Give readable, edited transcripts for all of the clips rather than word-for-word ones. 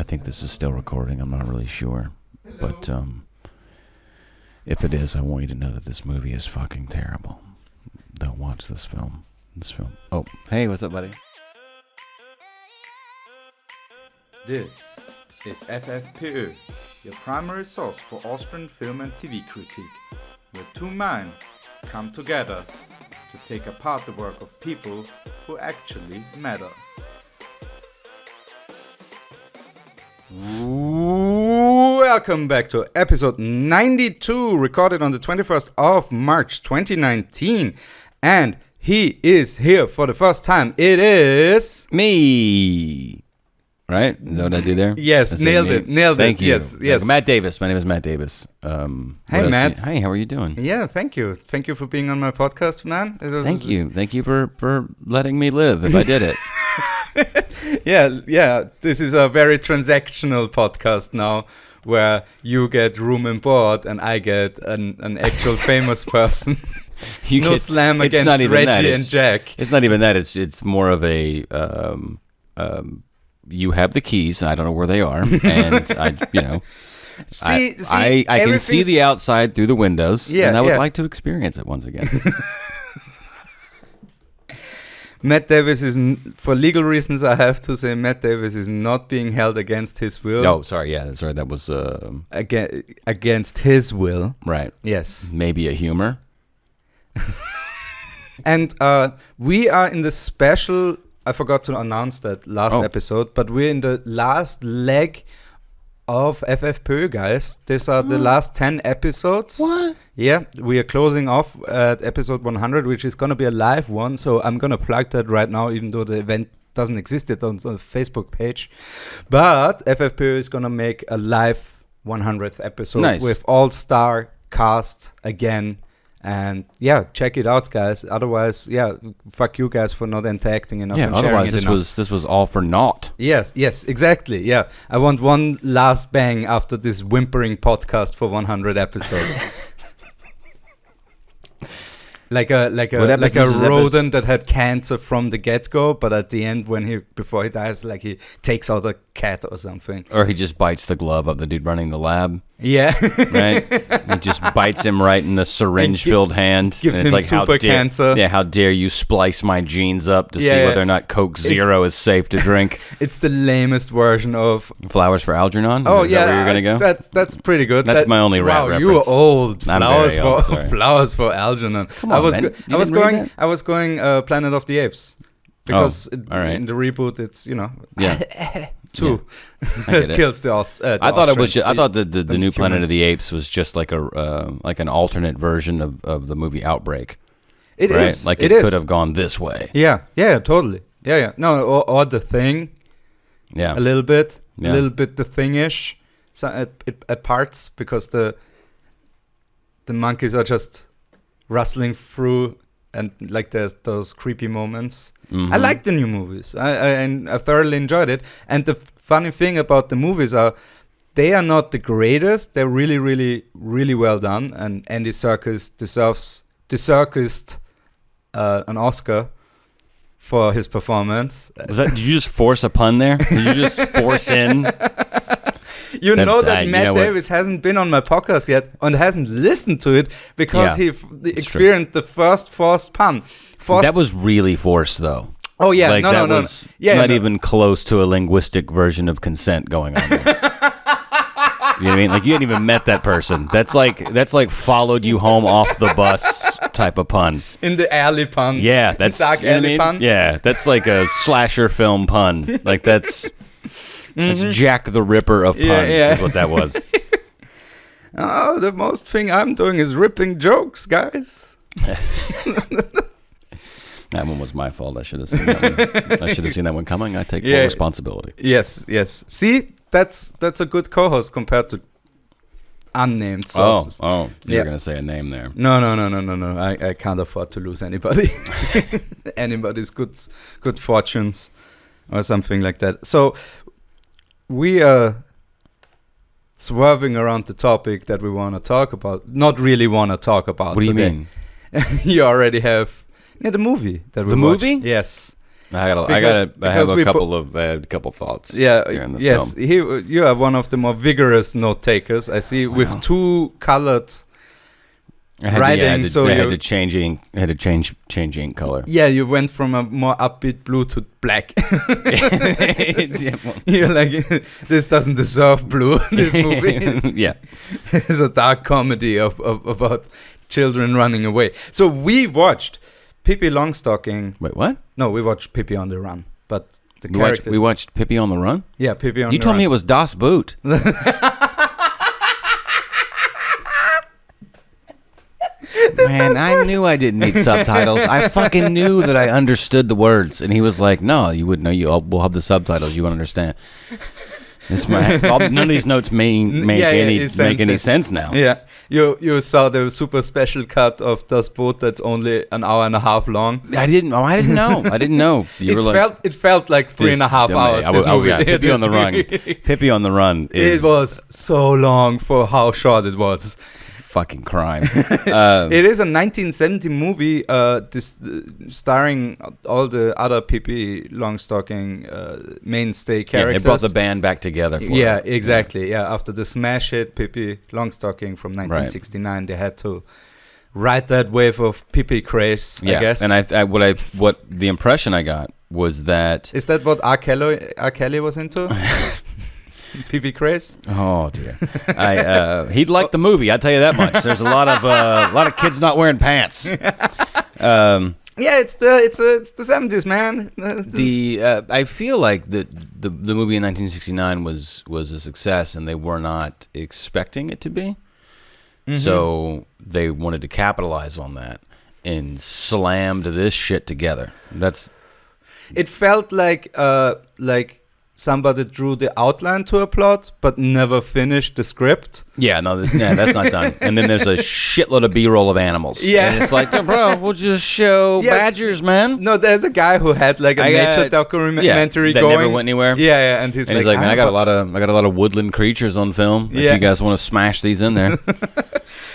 I think this is still recording. I'm not really sure. But if it is, I want you to know that this movie is fucking terrible. Don't watch this film. Oh, hey, what's up, buddy? This is FFPÖ, your primary source for Austrian film and TV critique, where two minds come together to take apart the work of people who actually matter. Welcome back to episode 92, recorded on the 21st of March 2019. And he is here for the first time. It is... me! Right? Is that what I do there? Yes, nailed it. Thank you. Yes. Matt Davis. My name is Matt Davis. Hey, Matt. Hey, how are you doing? Yeah, thank you. Thank you for being on my podcast, man. Thank you. Thank you for letting me live if I did it. Yeah. This is a very transactional podcast now, where you get room and board and I get an actual famous person. Slam against Reggie and Jack. It's not even that. It's more of a you have the keys and I don't know where they are, and I can see the outside through the windows, and I would like to experience it once again. Matt Davis is, for legal reasons, I have to say, Matt Davis is not being held against his will. No, sorry, that was against his will. Right. Yes. Maybe a humor. And we are in the special. I forgot to announce that last episode, but we're in the last leg of FFPÖ, guys. These are the last 10 episodes. What? Yeah, we are closing off at episode 100, which is going to be a live one. So I'm going to plug that right now, even though the event doesn't exist yet on the Facebook page. But FFPÖ is going to make a live 100th episode with all-star cast again. And yeah, check it out, guys. Otherwise, fuck you guys for not interacting enough. Yeah, and otherwise sharing this was all for naught. Yes, exactly. Yeah, I want one last bang after this whimpering podcast for 100 episodes. like a rodent that had cancer from the get-go, but at the end, before he dies, like he takes out a cat or something. Or he just bites the glove of the dude running the lab. Yeah. Right? He just bites him right in the syringe-filled hand. Gives him like, super cancer. Yeah, how dare you splice my genes up to see whether or not Coke Zero is safe to drink. It's the lamest version of... Flowers for Algernon? Oh, is that where you're going to go? That's pretty good. That's my only rap reference. You were old. Flowers for Algernon. Come on, I was going Planet of the Apes. Because in the reboot, it's, Yeah. Two. It kills the I thought it was. I thought the new Planet of the Apes was just like an alternate version of the movie Outbreak. It is. Like it could have gone this way. Yeah, totally. Yeah. No, or The Thing. Yeah. A little bit. The Thing-ish. So at parts, because the monkeys are just rustling through, and like there's those creepy moments. Mm-hmm. I like the new movies. I thoroughly enjoyed it. And the funny thing about the movies are, they are not the greatest. They're really, really, really well done. And Andy Serkis deserves an Oscar for his performance. Did you just force a pun there? Did you just force in? You know that Matt Davis hasn't been on my podcast yet and hasn't listened to it because he experienced the first forced pun. That was really forced, though. Oh, yeah. Like, no. Not even close to a linguistic version of consent going on there. You know what I mean? Like, you hadn't even met that person. That's like followed you home off the bus type of pun. In the alley pun. Yeah, that's dark alley pun. Yeah, that's like a slasher film pun. Like that's Jack the Ripper of puns is what that was. Oh, the most thing I'm doing is ripping jokes, guys. That one was my fault. I should have seen that one coming. I take full responsibility. Yes. See, that's a good co-host compared to unnamed sources. So you're gonna say a name there? No. I can't afford to lose anybody. Anybody's good fortunes or something like that. So we are swerving around the topic that we want to talk about. Not really want to talk about. What do you mean? You already have the movie that we watched. Movie? Yes. I have a couple thoughts. Yeah, during the yes. film. You are one of the more vigorous note takers. I see with two colored writing. I had to change ink. I had to change ink color. Yeah, you went from a more upbeat blue to black. You're like, this doesn't deserve blue. This movie. Yeah, it's a dark comedy about children running away. So we watched Pippi Longstocking. Wait, what? No, we watched Pippi on the Run. But we watched Pippi on the Run? Yeah, Pippi on the Run. You told me it was Das Boot. Man, I knew I didn't need subtitles. I fucking knew that I understood the words. And he was like, no, you wouldn't know. We'll have the subtitles. You won't understand. None of these notes make any sense now. Yeah, you saw the super special cut of Das Boot that's only an hour and a half long. I didn't know. It felt like 3.5 hours. This movie. Yeah, Pippi on the Run. Pippi on the Run. It was so long for how short it was. Fucking crime. It is a 1970 movie starring all the other Pippi Longstocking mainstay characters. Yeah, it brought the band back together. Exactly. Yeah, after the smash hit Pippi Longstocking from 1969, they had to ride that wave of Pippi craze. I guess. And what the impression I got was that is that what R. Kelly was into. Pippi craze. Oh dear. He'd like the movie. I'll tell you that much. There's a lot of kids not wearing pants. Yeah, it's the 70s, man. I feel like the movie in 1969 was a success, and they were not expecting it to be. Mm-hmm. So they wanted to capitalize on that and slammed this shit together. It felt like somebody drew the outline to a plot, but never finished the script. Yeah, no, that's not done. And then there's a shitload of B-roll of animals. Yeah. And it's like, bro, we'll just show badgers, man. No, there's a guy who had like a nature documentary that going. never went anywhere. Yeah, and he's like, man, I got a lot of woodland creatures on film. If you guys want to smash these in there.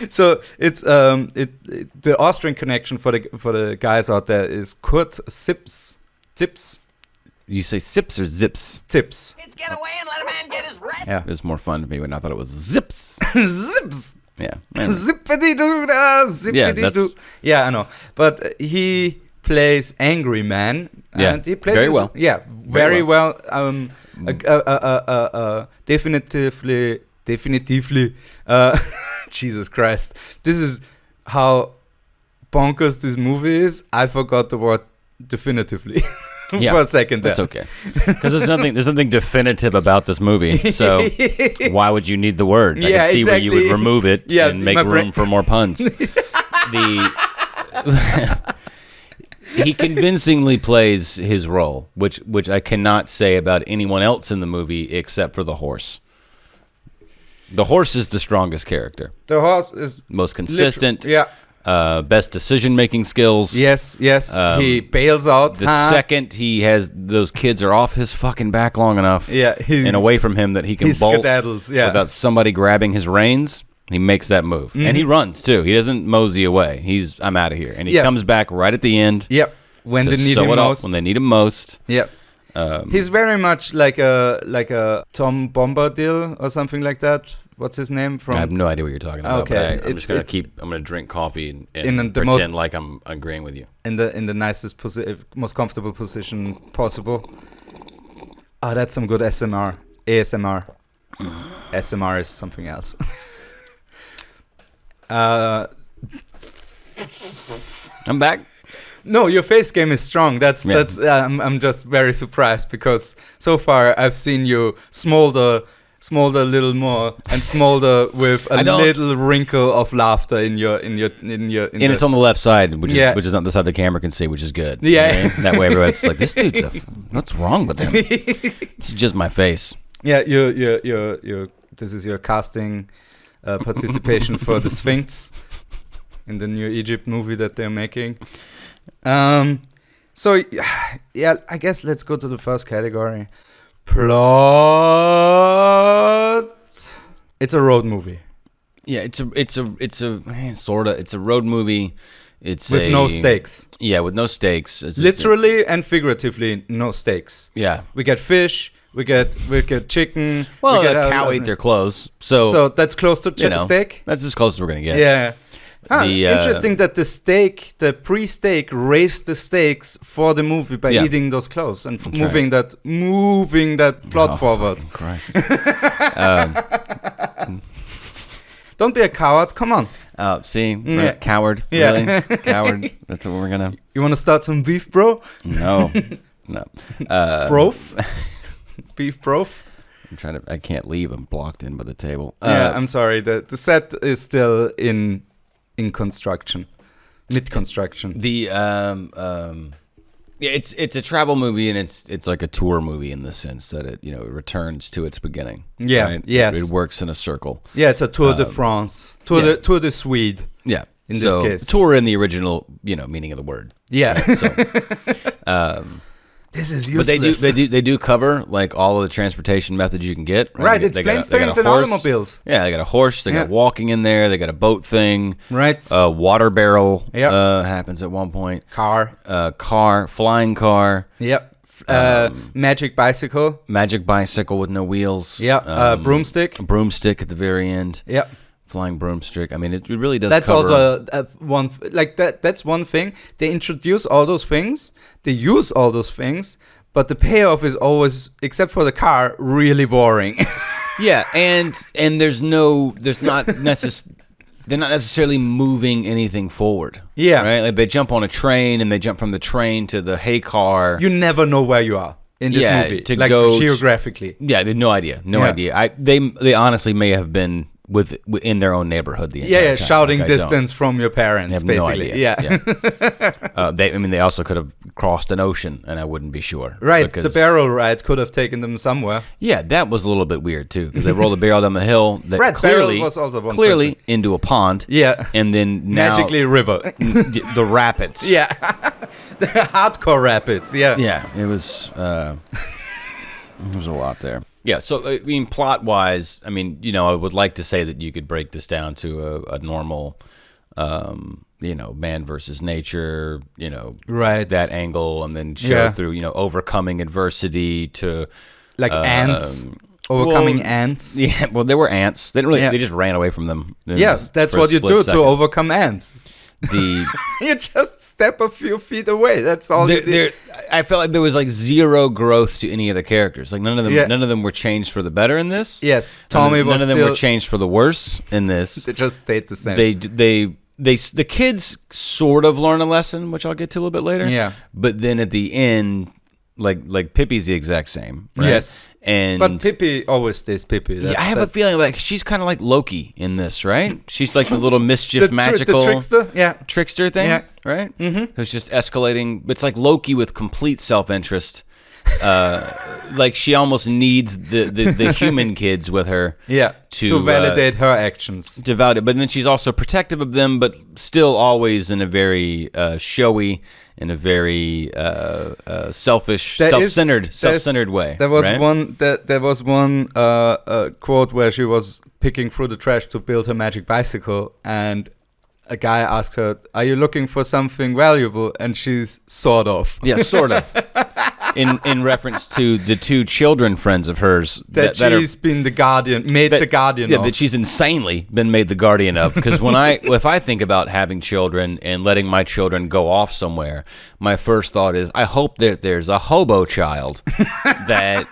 So it's the Austrian connection for the guys out there is Kurt Zips. You say sips or zips? Tips. Kids, get away and let a man get his rest. Yeah, it was more fun to me when I thought it was zips. Zips. Yeah. Zippity-doo, zippity-doo. Yeah, I know. But he plays Angry Man. And he plays very well. Yeah, very well. Definitively. Jesus Christ. This is how bonkers this movie is. I forgot the word definitively. For a second there. That's okay. Because there's nothing definitive about this movie. So why would you need the word? I can see where you would remove it and make room for more puns. He convincingly plays his role, which I cannot say about anyone else in the movie except for the horse. The horse is the strongest character. The horse is most consistent. Best decision-making skills. Yes. He bails out. The second he has those kids are off his fucking back long enough and away from him that he can bolt without somebody grabbing his reins, he makes that move. Mm-hmm. And he runs, too. He doesn't mosey away. I'm out of here. And he comes back right at the end. Yep. When they need him most. When they need him most. Yep. He's very much like a Tom Bombadil or something like that. What's his name from? I have no idea what you're talking about. Okay, I'm just gonna I'm gonna drink coffee and pretend like I'm agreeing with you. In the nicest most comfortable position possible. Oh, that's some good ASMR. ASMR is something else. I'm back. No, your face game is strong. I'm just very surprised because so far I've seen you smolder a little more and smolder with a little wrinkle of laughter in your and it's on the left side, which is not the side the camera can see, which is good. Yeah, you know? That way everyone's like, this dude's what's wrong with him? It's just my face. Yeah, you this is your casting participation for the Sphinx in the new Egypt movie that they're making. So yeah, I guess let's go to the first category. Plot. It's a road movie. Yeah, it's a road movie It's with no stakes. Yeah, with no stakes. Literally and figuratively, no stakes. Yeah. We get fish. We get chicken. Well, we get a cow ate their clothes, so that's close to steak. That's as close as we're gonna get. Yeah. Interesting that the pre-steak raised the stakes for the movie by eating those clothes and moving that plot forward. Christ. Don't be a coward. Come on. See, coward. Yeah. Really? Coward. That's what we're gonna. You want to start some beef, bro? No. Brof. Beef brof. I can't leave. I'm blocked in by the table. I'm sorry. The set is still in construction, mid construction. It's a travel movie, and it's like a tour movie in the sense that it it returns to its beginning. Yeah. Right? Yes. It works in a circle. Yeah, it's a tour-de-France, tour de Swede. Yeah. In this case, tour in the original meaning of the word. Yeah. Right? So, this is useless. But they do cover like all of the transportation methods you can get. Right, it's planes, trains, and automobiles. Yeah, they got a horse. They got walking in there. They got a boat thing. Right. Water barrel happens at one point. Car, flying car. Yep. Magic bicycle. Magic bicycle with no wheels. Yeah. Broomstick. A broomstick at the very end. Yep. Flying broomstick. I mean, it really does. That's cover. also one That's one thing. They introduce all those things. They use all those things, but the payoff is always, except for the car, really boring. Yeah, and they're not necessarily moving anything forward. Yeah, right. Like they jump on a train and they jump from the train to the hay car. You never know where you are in this movie, to like go geographically. Yeah, they had no idea. They honestly may have been within their own neighborhood the entire time. Shouting distance from your parents, basically. No idea. They also could have crossed an ocean, and I wouldn't be sure. Right, the barrel ride could have taken them somewhere. Yeah, that was a little bit weird too, because they rolled a barrel down the hill that clearly was also clearly into a pond. Yeah, and then magically river, the rapids. Yeah, the hardcore rapids. Yeah, yeah, it was. There was a lot there. Yeah, so I mean, plot-wise, I mean, I would like to say that you could break this down to a normal, man versus nature, right, that angle, and then show through, overcoming adversity to like ants. Overcoming ants. Yeah, well, there were ants. They didn't really. They just ran away from them. That's what you do to overcome ants. You just step a few feet away. That's all. I felt like there was like zero growth to any of the characters. Like none of them were changed for the better in this. Yes, Tommy was. None of them were changed for the worse in this. They just stayed the same. The kids sort of learn a lesson, which I'll get to a little bit later. Yeah, but then at the end, like Pippi's the exact same. Right? Yes. But Pippi always stays Pippi. I have a feeling like she's kind of like Loki in this, right? She's like the little mischief, magical the trickster thing, right? Mm-hmm. Who's just escalating. It's like Loki with complete self-interest. Like she almost needs the human kids with her, to validate her actions. To validate, but then she's also protective of them, but still always in a very showy, in a very selfish, self-centered way. There was one quote where she was picking through the trash to build her magic bicycle, and a guy asked her, "Are you looking for something valuable?" And she's sort of. Yeah, sort of. In reference to the two children friends of hers that she's been the guardian, the guardian of. Yeah, that she's insanely been made the guardian of. Because if I think about having children and letting my children go off somewhere, my first thought is, I hope that there's a hobo child that...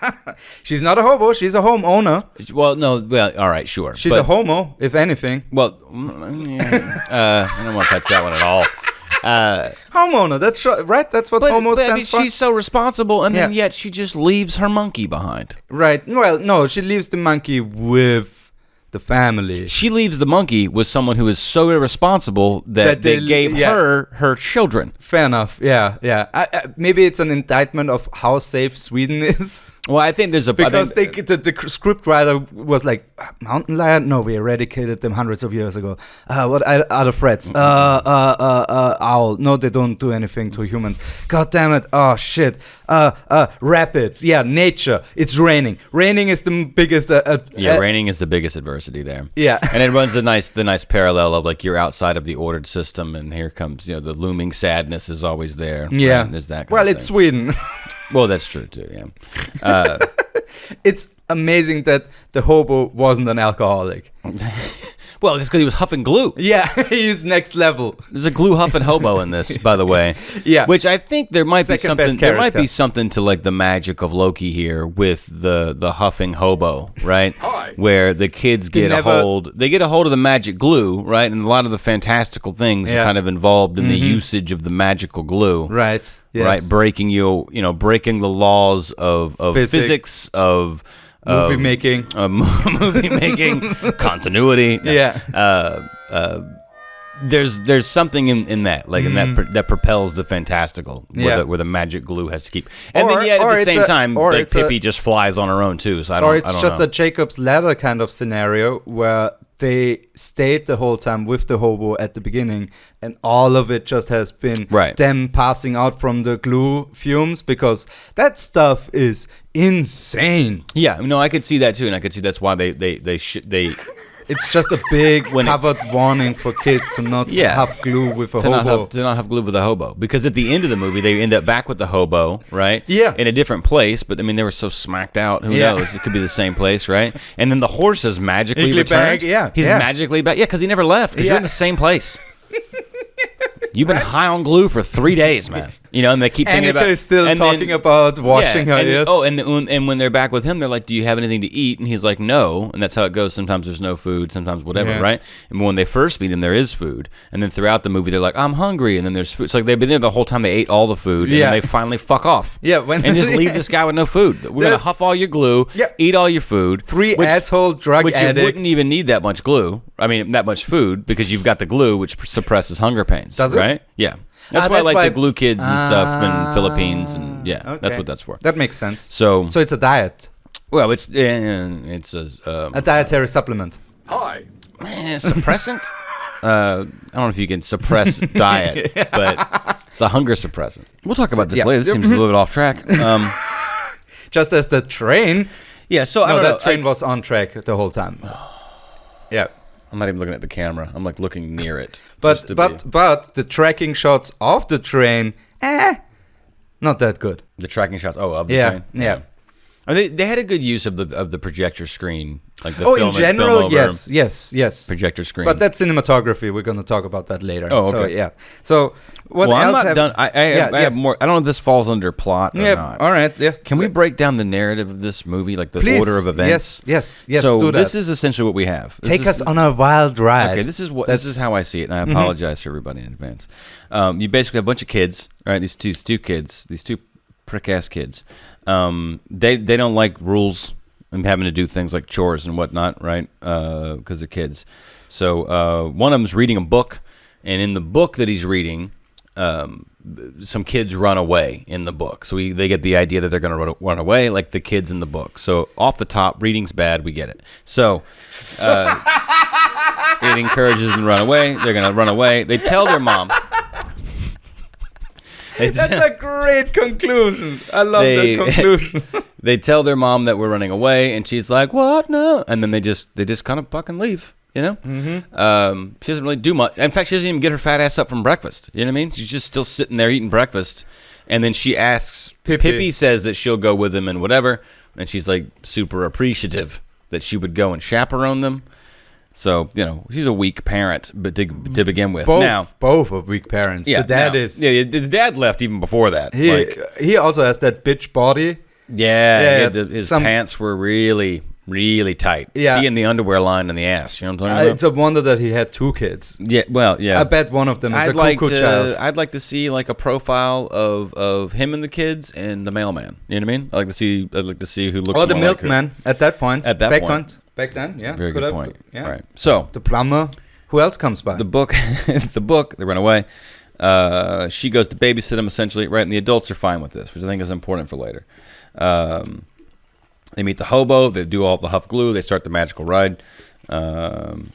She's not a hobo, she's a homeowner. Well, no, all right, sure. She's a homo, if anything. Well, I don't want to touch that one at all. Homeowner, that's right. That's what homo stands for. She's so responsible, and then yet she just leaves her monkey behind. Right. Well, no, she leaves the monkey with the family. She leaves the monkey with someone who is so irresponsible that they gave her children. Fair enough. Yeah. Maybe it's an indictment of how safe Sweden is. Well, I think there's because the script writer was like, mountain lion? No, we eradicated them hundreds of years ago. What other threats? Owl? No, they don't do anything to humans. God damn it! Oh shit! Rapids? Yeah, nature. It's raining. Raining is the biggest. Raining is the biggest adversity there. Yeah, and it runs the nice parallel of like you're outside of the ordered system, and here comes the looming sadness is always there. Yeah, right? There's that. It's Sweden. Well, that's true too. Yeah. It's amazing that the hobo wasn't an alcoholic. Well, it's because he was huffing glue. Yeah, he's next level. There's a glue huffing hobo in this, by the way. Yeah, which I think there might be Second something. best There might character. be something to like the magic of Loki here with the huffing hobo, right? Where the kids get a hold of the magic glue, right? And a lot of the fantastical things are kind of involved in the usage of the magical glue, right? Yes. Right, breaking the laws of physics of movie making, continuity. Yeah. There's something in that, like in that propels the fantastical, where the magic glue has to keep. And then at the same time, like Pippi just flies on her own too. So I don't know. A Jacob's Ladder kind of scenario where they stayed the whole time with the hobo at the beginning, and all of it just has been them passing out from the glue fumes, because that stuff is insane. Yeah, no, I could see that too, and I could see that's why they. It's just a big covered warning for kids to not have glue with a hobo. To not have glue with a hobo. Because at the end of the movie, they end up back with the hobo, right? Yeah. In a different place, but I mean, they were so smacked out. Who knows? It could be the same place, right? And then the horse is magically returned. He's magically back. Yeah, because he never left. Because you're in the same place. You've been high on glue for 3 days, man. And they keep thinking Annika is still talking about washing her ears. And when they're back with him, they're like, "Do you have anything to eat?" And he's like, "No." And that's how it goes. Sometimes there's no food, sometimes whatever, right? And when they first meet him, there is food. And then throughout the movie, they're like, "I'm hungry," and then there's food. It's like they've been there the whole time. They ate all the food, and then they finally fuck off. Yeah, and just leave this guy with no food. We're gonna huff all your glue, eat all your food. Asshole drug addicts. Which you wouldn't even need that much glue. I mean, that much food, because you've got the glue, which suppresses hunger pains. Does it? Right? Yeah. That's why I like the glue kids and stuff in Philippines, and that's what that's for. That makes sense. So it's a diet. Well, it's a dietary supplement. Suppressant. I don't know if you can suppress diet, but it's a hunger suppressant. We'll talk about this later. This seems a little bit off track. Just as the train. Yeah. So I don't know. That train was on track the whole time. Yeah. I'm not even looking at the camera. I'm like looking near it. But the tracking shots of the train, not that good. The tracking shots, of the train. Yeah. I mean, they had a good use of the projector screen, like the in general, yes. Projector screen. But that's cinematography. We're going to talk about that later. Oh, okay. So, yeah. So what else? I'm not done. I have more. I don't know if this falls under plot or not. All right. Yes. Can we break down the narrative of this movie, like the order of events? Yes. So do that. this is essentially what we have. Take us on a wild ride. Okay. This is how I see it, and I apologize to everybody in advance. You basically have a bunch of kids, right? These two prick-ass kids. They don't like rules and having to do things like chores and whatnot, right? Because they're kids. So one of them's reading a book, and in the book that he's reading, some kids run away in the book. So they get the idea that they're going to run away, like the kids in the book. So off the top, reading's bad. We get it. So it encourages them to run away. They're going to run away. They tell their mom. That's a great conclusion. I love that conclusion. They tell their mom that we're running away, and she's like, "What? No!" And then they just kind of fucking leave. She doesn't really do much. In fact, she doesn't even get her fat ass up from breakfast. You know what I mean? She's just still sitting there eating breakfast, and then she asks. Pippi says that she'll go with them and whatever, and she's like super appreciative that she would go and chaperone them. So, she's a weak parent, but to begin with. Both are weak parents. Yeah, the dad is. Yeah, the dad left even before that. He also has that bitch body. Yeah, his pants were really, really tight. Yeah. Seeing the underwear line in the ass. You know what I'm talking about? It's a wonder that he had 2 kids. Yeah, well, yeah. I bet one of them is a cuckoo child. I'd like to see like a profile of him and the kids and the mailman. You know what I mean? I'd like to see who looks. Or the milkman at that point. Back then, yeah. Very good point. Yeah. Right. So the plumber. Who else comes by? The book. They run away. She goes to babysit him essentially, right? And the adults are fine with this, which I think is important for later. They meet the hobo. They do all the huff glue. They start the magical ride. And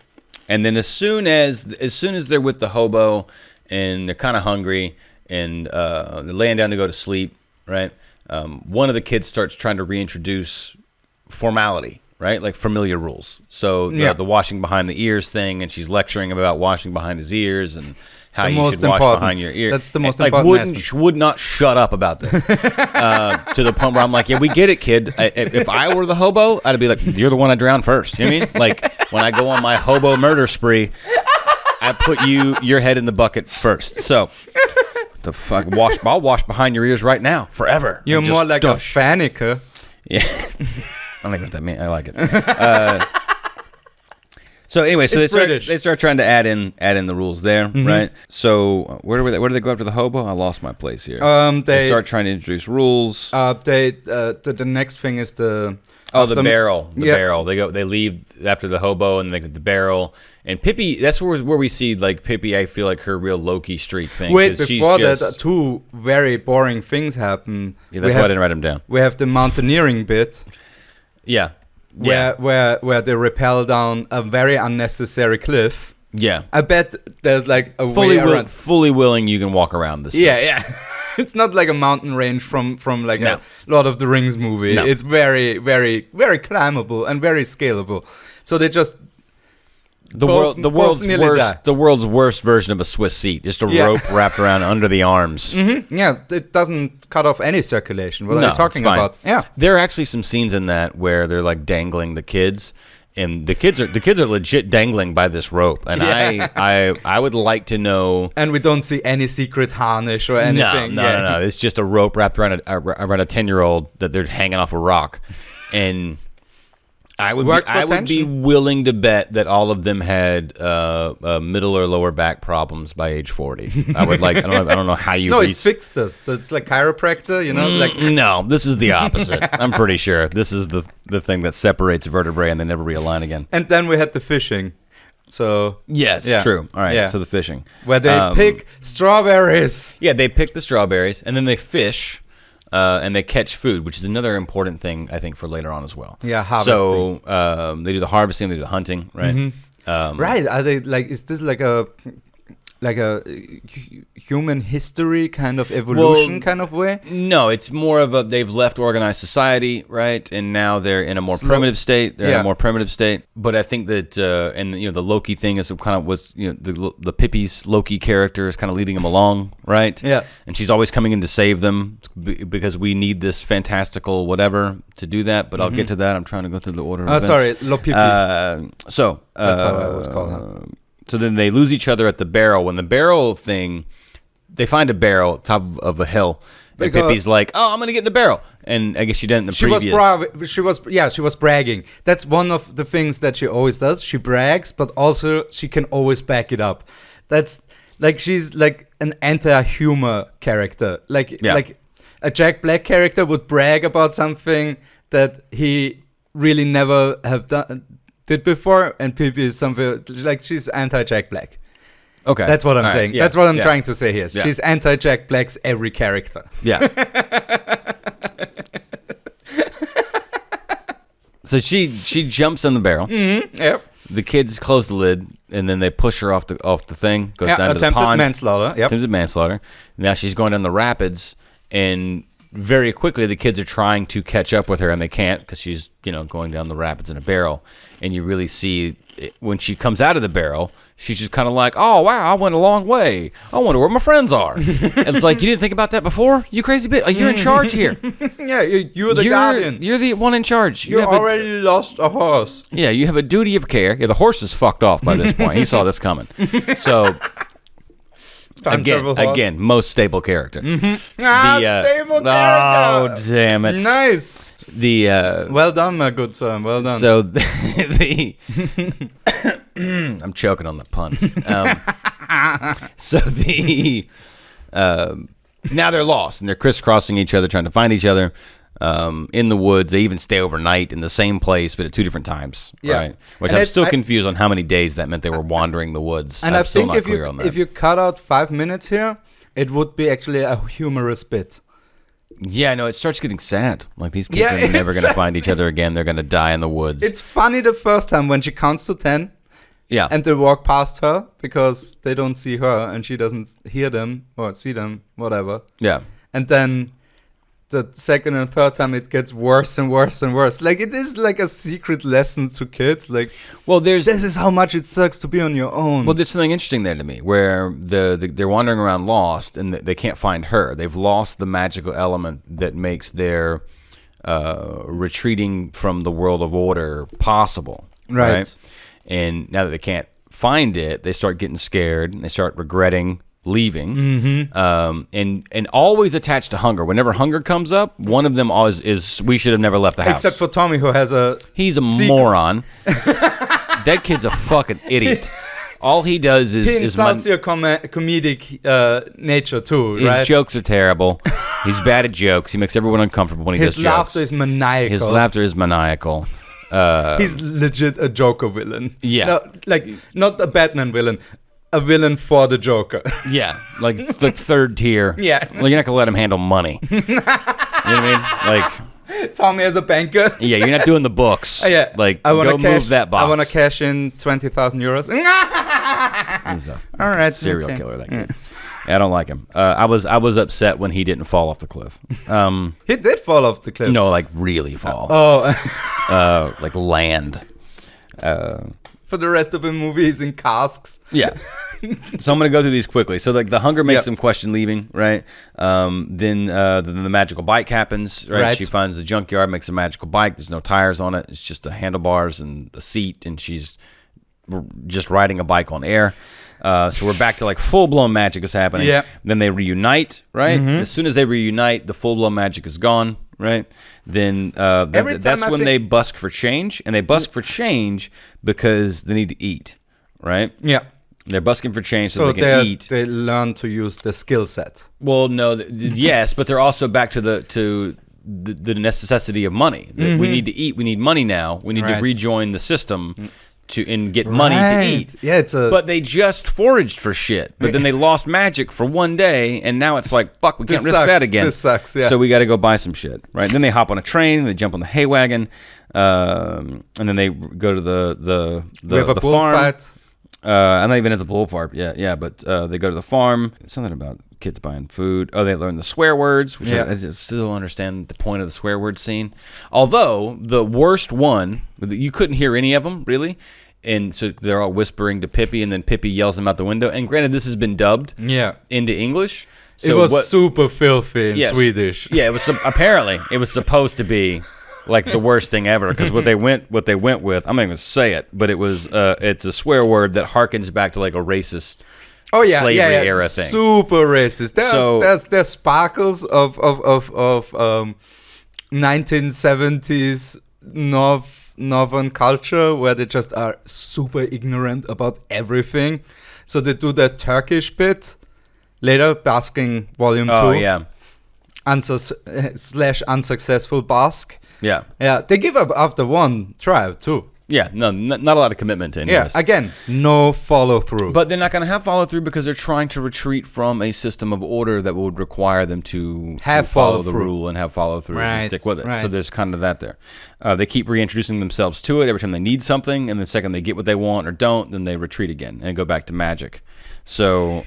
then as soon as they're with the hobo and they're kind of hungry and they're laying down to go to sleep, right? One of the kids starts trying to reintroduce formality, right? Like familiar rules. So the washing behind the ears thing, and she's lecturing about washing behind his ears and how you should wash behind your ear. That's the most important aspect. Would not shut up about this to the point where I'm like, yeah, we get it, kid. If I were the hobo, I'd be like, you're the one I drowned first. You know what I mean? Like when I go on my hobo murder spree, I put your head in the bucket first. So the fuck, I'll wash behind your ears right now, forever. You're more like a Fanica. Yeah, I don't know what that means. I like it. So anyway, so they start trying to add in the rules there, right? So where do they go after the hobo? I lost my place here. They start trying to introduce rules. The next thing is the barrel. Barrel. They leave after the hobo and they get the barrel. And Pippi, that's where we see like Pippi. I feel like her real Loki streak thing. Wait, before that, two very boring things happen. Yeah, that's why I didn't write them down. We have the mountaineering bit. Yeah. Where they rappel down a very unnecessary cliff. Yeah. I bet there's like a fully willing you can walk around this. Yeah. It's not like a mountain range from like a Lord of the Rings movie. No. It's very, very, very climbable and very scalable. So they just the world's worst version of a Swiss seat, just a rope wrapped around under the arms. Mm-hmm. Yeah, it doesn't cut off any circulation. What are you talking about? Yeah, there are actually some scenes in that where they're like dangling the kids, and the kids are legit dangling by this rope. And I would like to know. And we don't see any secret harness or anything. No. It's just a rope wrapped around a 10-year-old that they're hanging off a rock, and. I would be willing to bet that all of them had middle or lower back problems by age 40. I don't know how you. No, it fixed us. That's like chiropractor, you know. No, this is the opposite. I'm pretty sure this is the thing that separates vertebrae and they never realign again. And then we had the fishing. So yes, true. All right. Yeah. So the fishing where they pick strawberries. Yeah, they pick the strawberries and then they fish. And they catch food, which is another important thing, I think, for later on as well. Yeah, harvesting. So they do the harvesting, they do the hunting, right? Mm-hmm. Right. Are they like? Is this like a human history kind of evolution kind of way? No, it's more of they've left organized society, right? And now they're in a more primitive state. But I think that and the Loki thing is kind of what's the Pippi's Loki character is kind of leading them along, right? Yeah. And she's always coming in to save them because we need this fantastical whatever to do that. But I'll get to that. I'm trying to go through the order. Sorry, Lo Pippi. That's how I would call her. So then they lose each other at the barrel. When the barrel thing, they find a barrel at the top of a hill. And Pippi's like, "Oh, I'm gonna get in the barrel," and I guess she didn't. She was bragging. That's one of the things that she always does. She brags, but also she can always back it up. That's like she's like an anti-humor character. Like a Jack Black character would brag about something that he really never did before, and Pippi is something like she's anti-Jack Black. Okay, that's what I'm saying. That's what I'm trying to say here. Yeah. She's anti-Jack Black's every character. Yeah. So she jumps in the barrel. Mm-hmm. Yep. The kids close the lid, and then they push her off the thing. Goes down to the pond. Attempted manslaughter. Now she's going down the rapids, and very quickly the kids are trying to catch up with her, and they can't because she's going down the rapids in a barrel. And you really see when she comes out of the barrel, she's just kind of like, "Oh wow, I went a long way. I wonder where my friends are." And it's like, you didn't think about that before, you crazy bitch. Like, you're in charge here. Yeah, you're the guardian. You're the one in charge. You already lost a horse. Yeah, you have a duty of care. Yeah, the horse is fucked off by this point. He saw this coming. So. Again, most stable character. Mm-hmm. Stable character. Oh, damn it! Nice. Well done, my good son. Well done. So I'm choking on the puns. Now they're lost and they're crisscrossing each other, trying to find each other in the woods. They even stay overnight in the same place, but at two different times. Yeah. Right? Which I'm still confused on how many days that meant they were wandering the woods. And I think if you cut out 5 minutes here, it would be actually a humorous bit. Yeah, no, it starts getting sad. Like, these kids are never going to find each other again. They're going to die in the woods. It's funny the first time when she counts to 10. Yeah. And they walk past her because they don't see her and she doesn't hear them or see them, whatever. Yeah. And then the second and third time it gets worse and worse and worse. Like, it is like a secret lesson to kids. Like, well, this is how much it sucks to be on your own. Well, there's something interesting there to me where they're wandering around lost and they can't find her. They've lost the magical element that makes their retreating from the world of order possible. Right? And now that they can't find it, they start getting scared and they start regretting leaving, and always attached to hunger. Whenever hunger comes up, one of them always is, we should have never left the house. Except for Tommy, who has he's a moron. That kid's a fucking idiot. All he does is... He insults your comedic nature too, right? His jokes are terrible. He's bad at jokes. He makes everyone uncomfortable when he does jokes. His laughter is maniacal. His laughter is maniacal. He's legit a Joker villain. Yeah. No, like, not a Batman villain. A villain for the Joker. Yeah, like third tier. Yeah. Well, you're not gonna let him handle money. You know what I mean? Like, Tommy as a banker. Yeah, you're not doing the books. Yeah. Like, go move that box. I want to cash in 20,000 euros. He's a all right, serial killer. That kid. Yeah, I don't like him. I was upset when he didn't fall off the cliff. He did fall off the cliff. No, like really fall. Like land. For the rest of the movie, he's in casks. Yeah. So I'm going to go through these quickly. So like the hunger makes them question leaving, right? Then the magical bike happens, right? She finds the junkyard, makes a magical bike. There's no tires on it. It's just the handlebars and a seat, and she's just riding a bike on air. So we're back to like full-blown magic is happening. Yeah. Then they reunite, right? As soon as they reunite, the full-blown magic is gone, right? Then that's when they busk for change, and they busk for change because they need to eat, right? Yeah. They're busking for change so they can eat. They learn to use the skill set. Well, no, yes, but they're also back to the necessity of money. We need to eat. We need money now. We need to rejoin the system and get money to eat. Yeah, but they just foraged for shit. But then they lost magic for one day, and now it's like, fuck, we can't risk that again. This sucks, yeah. So we got to go buy some shit, right? Then they hop on a train, they jump on the hay wagon, and then they go to the farm. Fight. I'm not even at the bull part yet. Yeah, but they go to the farm. Something about kids buying food. Oh, they learn the swear words, which I still don't understand the point of the swear word scene. Although the worst one, you couldn't hear any of them really, and so they're all whispering to Pippi, and then Pippi yells them out the window. And granted, this has been dubbed into English. So it was super filthy in Swedish. Yeah, it was apparently it was supposed to be like the worst thing ever, because what they went with, I'm not even gonna say it, but it was it's a swear word that harkens back to like a racist slavery era thing. Super racist. There's sparkles of 1970s northern culture where they just are super ignorant about everything. So they do that Turkish bit later, Basking Volume 2. Oh yeah. /unsuccessful Bask. Yeah. Yeah, they give up after one tribe too. Yeah, no, not a lot of commitment to any of this. Again, no follow through. But they're not going to have follow through because they're trying to retreat from a system of order that would require them to follow the rule and have follow through and stick with it. So there's kind of that there. They keep reintroducing themselves to it every time they need something, and the second they get what they want or don't, then they retreat again and go back to magic. So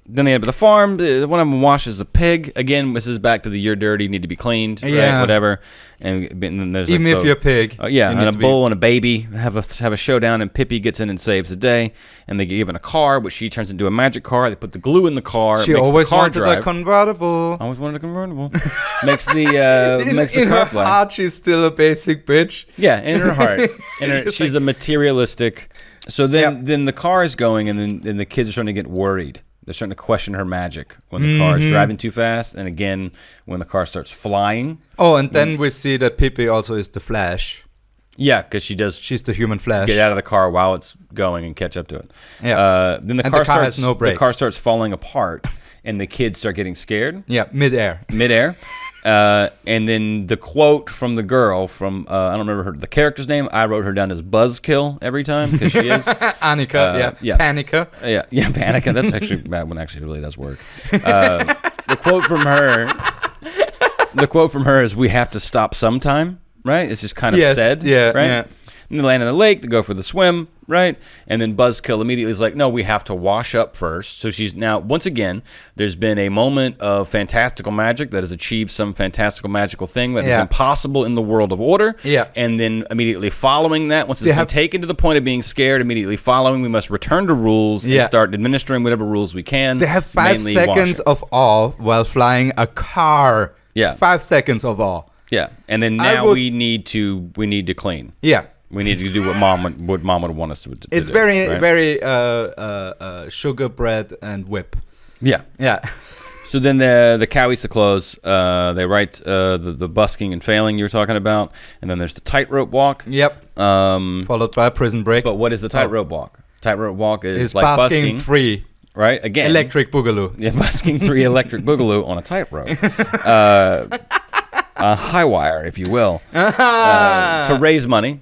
then they end up at the farm. One of them washes a pig. Again, this is back to the you're dirty, need to be cleaned, right? Whatever. And then there's even if you're a pig. And a bull and a baby have a showdown, and Pippi gets in and saves the day. And they get given a car, which she turns into a magic car. They put the glue in the car. She always wanted a convertible. Always wanted a convertible. makes the car fly. In her heart, she's still a basic bitch. Yeah, in her heart. She's a materialistic. So then the car is going, and then the kids are starting to get worried. They're starting to question her magic when the car is driving too fast, and again when the car starts flying. Oh, and then we see that Pippi also is the Flash. Yeah, because she's the human Flash. Get out of the car while it's going and catch up to it. Yeah. Then the car has no brakes. The car starts falling apart, and the kids start getting scared. Yeah, midair. And then the quote from the girl from I don't remember the character's name. I wrote her down as Buzzkill every time because she is Annika. Panika. Panika. That's actually that one. Actually, really does work. The quote from her the quote from her is, "We have to stop sometime." Right? It's just kind of said. Yeah. Right. Yeah. And they land in the lake. They go for the swim. Right. And then Buzzkill immediately is like, "No, we have to wash up first." So she's now, once again, there's been a moment of fantastical magic that has achieved some fantastical magical thing that is impossible in the world of order. Yeah. And then immediately following that, once it's been taken to the point of being scared, immediately following, we must return to rules and start administering whatever rules we can. They have 5 seconds of awe while flying a car. Yeah. 5 seconds of awe. Yeah. And then now we need to clean. Yeah. We need to do what mom would want us to do. It's very sugar bread and whip. Yeah. Yeah. So then the cow eats the clothes. They write the busking and failing you were talking about, and then there's the tightrope walk. Yep. Followed by a prison break. But what is the tightrope walk? Tightrope walk is like busking 3. Right? Again. Electric boogaloo. Yeah, busking 3 electric boogaloo on a tightrope. A high wire, if you will, to raise money,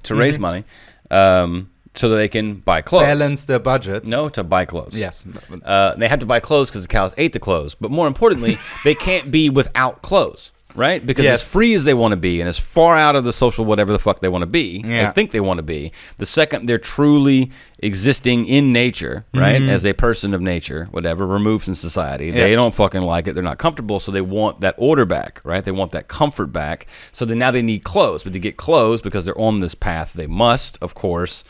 so that they can buy clothes. Balance their budget. No, to buy clothes. Yes. They have to buy clothes because the cows ate the clothes. But more importantly, they can't be without clothes, right? Because as free as they want to be and as far out of the social whatever the fuck they want to be, they think they want to be, the second they're truly existing in nature, right, as a person of nature, whatever, removed from society, they don't fucking like it. They're not comfortable, so they want that order back, right? They want that comfort back. So then now they need clothes. But to get clothes, because they're on this path, they must, of course,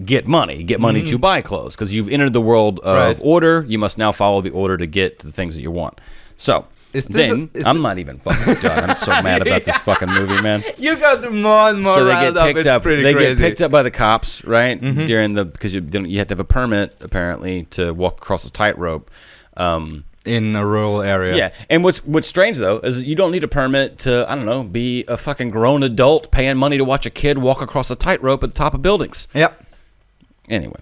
get money to buy clothes. Because you've entered the world of order, you must now follow the order to get to the things that you want. So I'm not even fucking done. I'm so mad about this fucking movie, man. You got more and more riled up. It's pretty crazy. They get picked up by the cops, right? During because you have to have a permit apparently to walk across a tightrope. In a rural area. Yeah, and what's strange though is you don't need a permit to, I don't know, be a fucking grown adult paying money to watch a kid walk across a tightrope at the top of buildings. Yep. Anyway,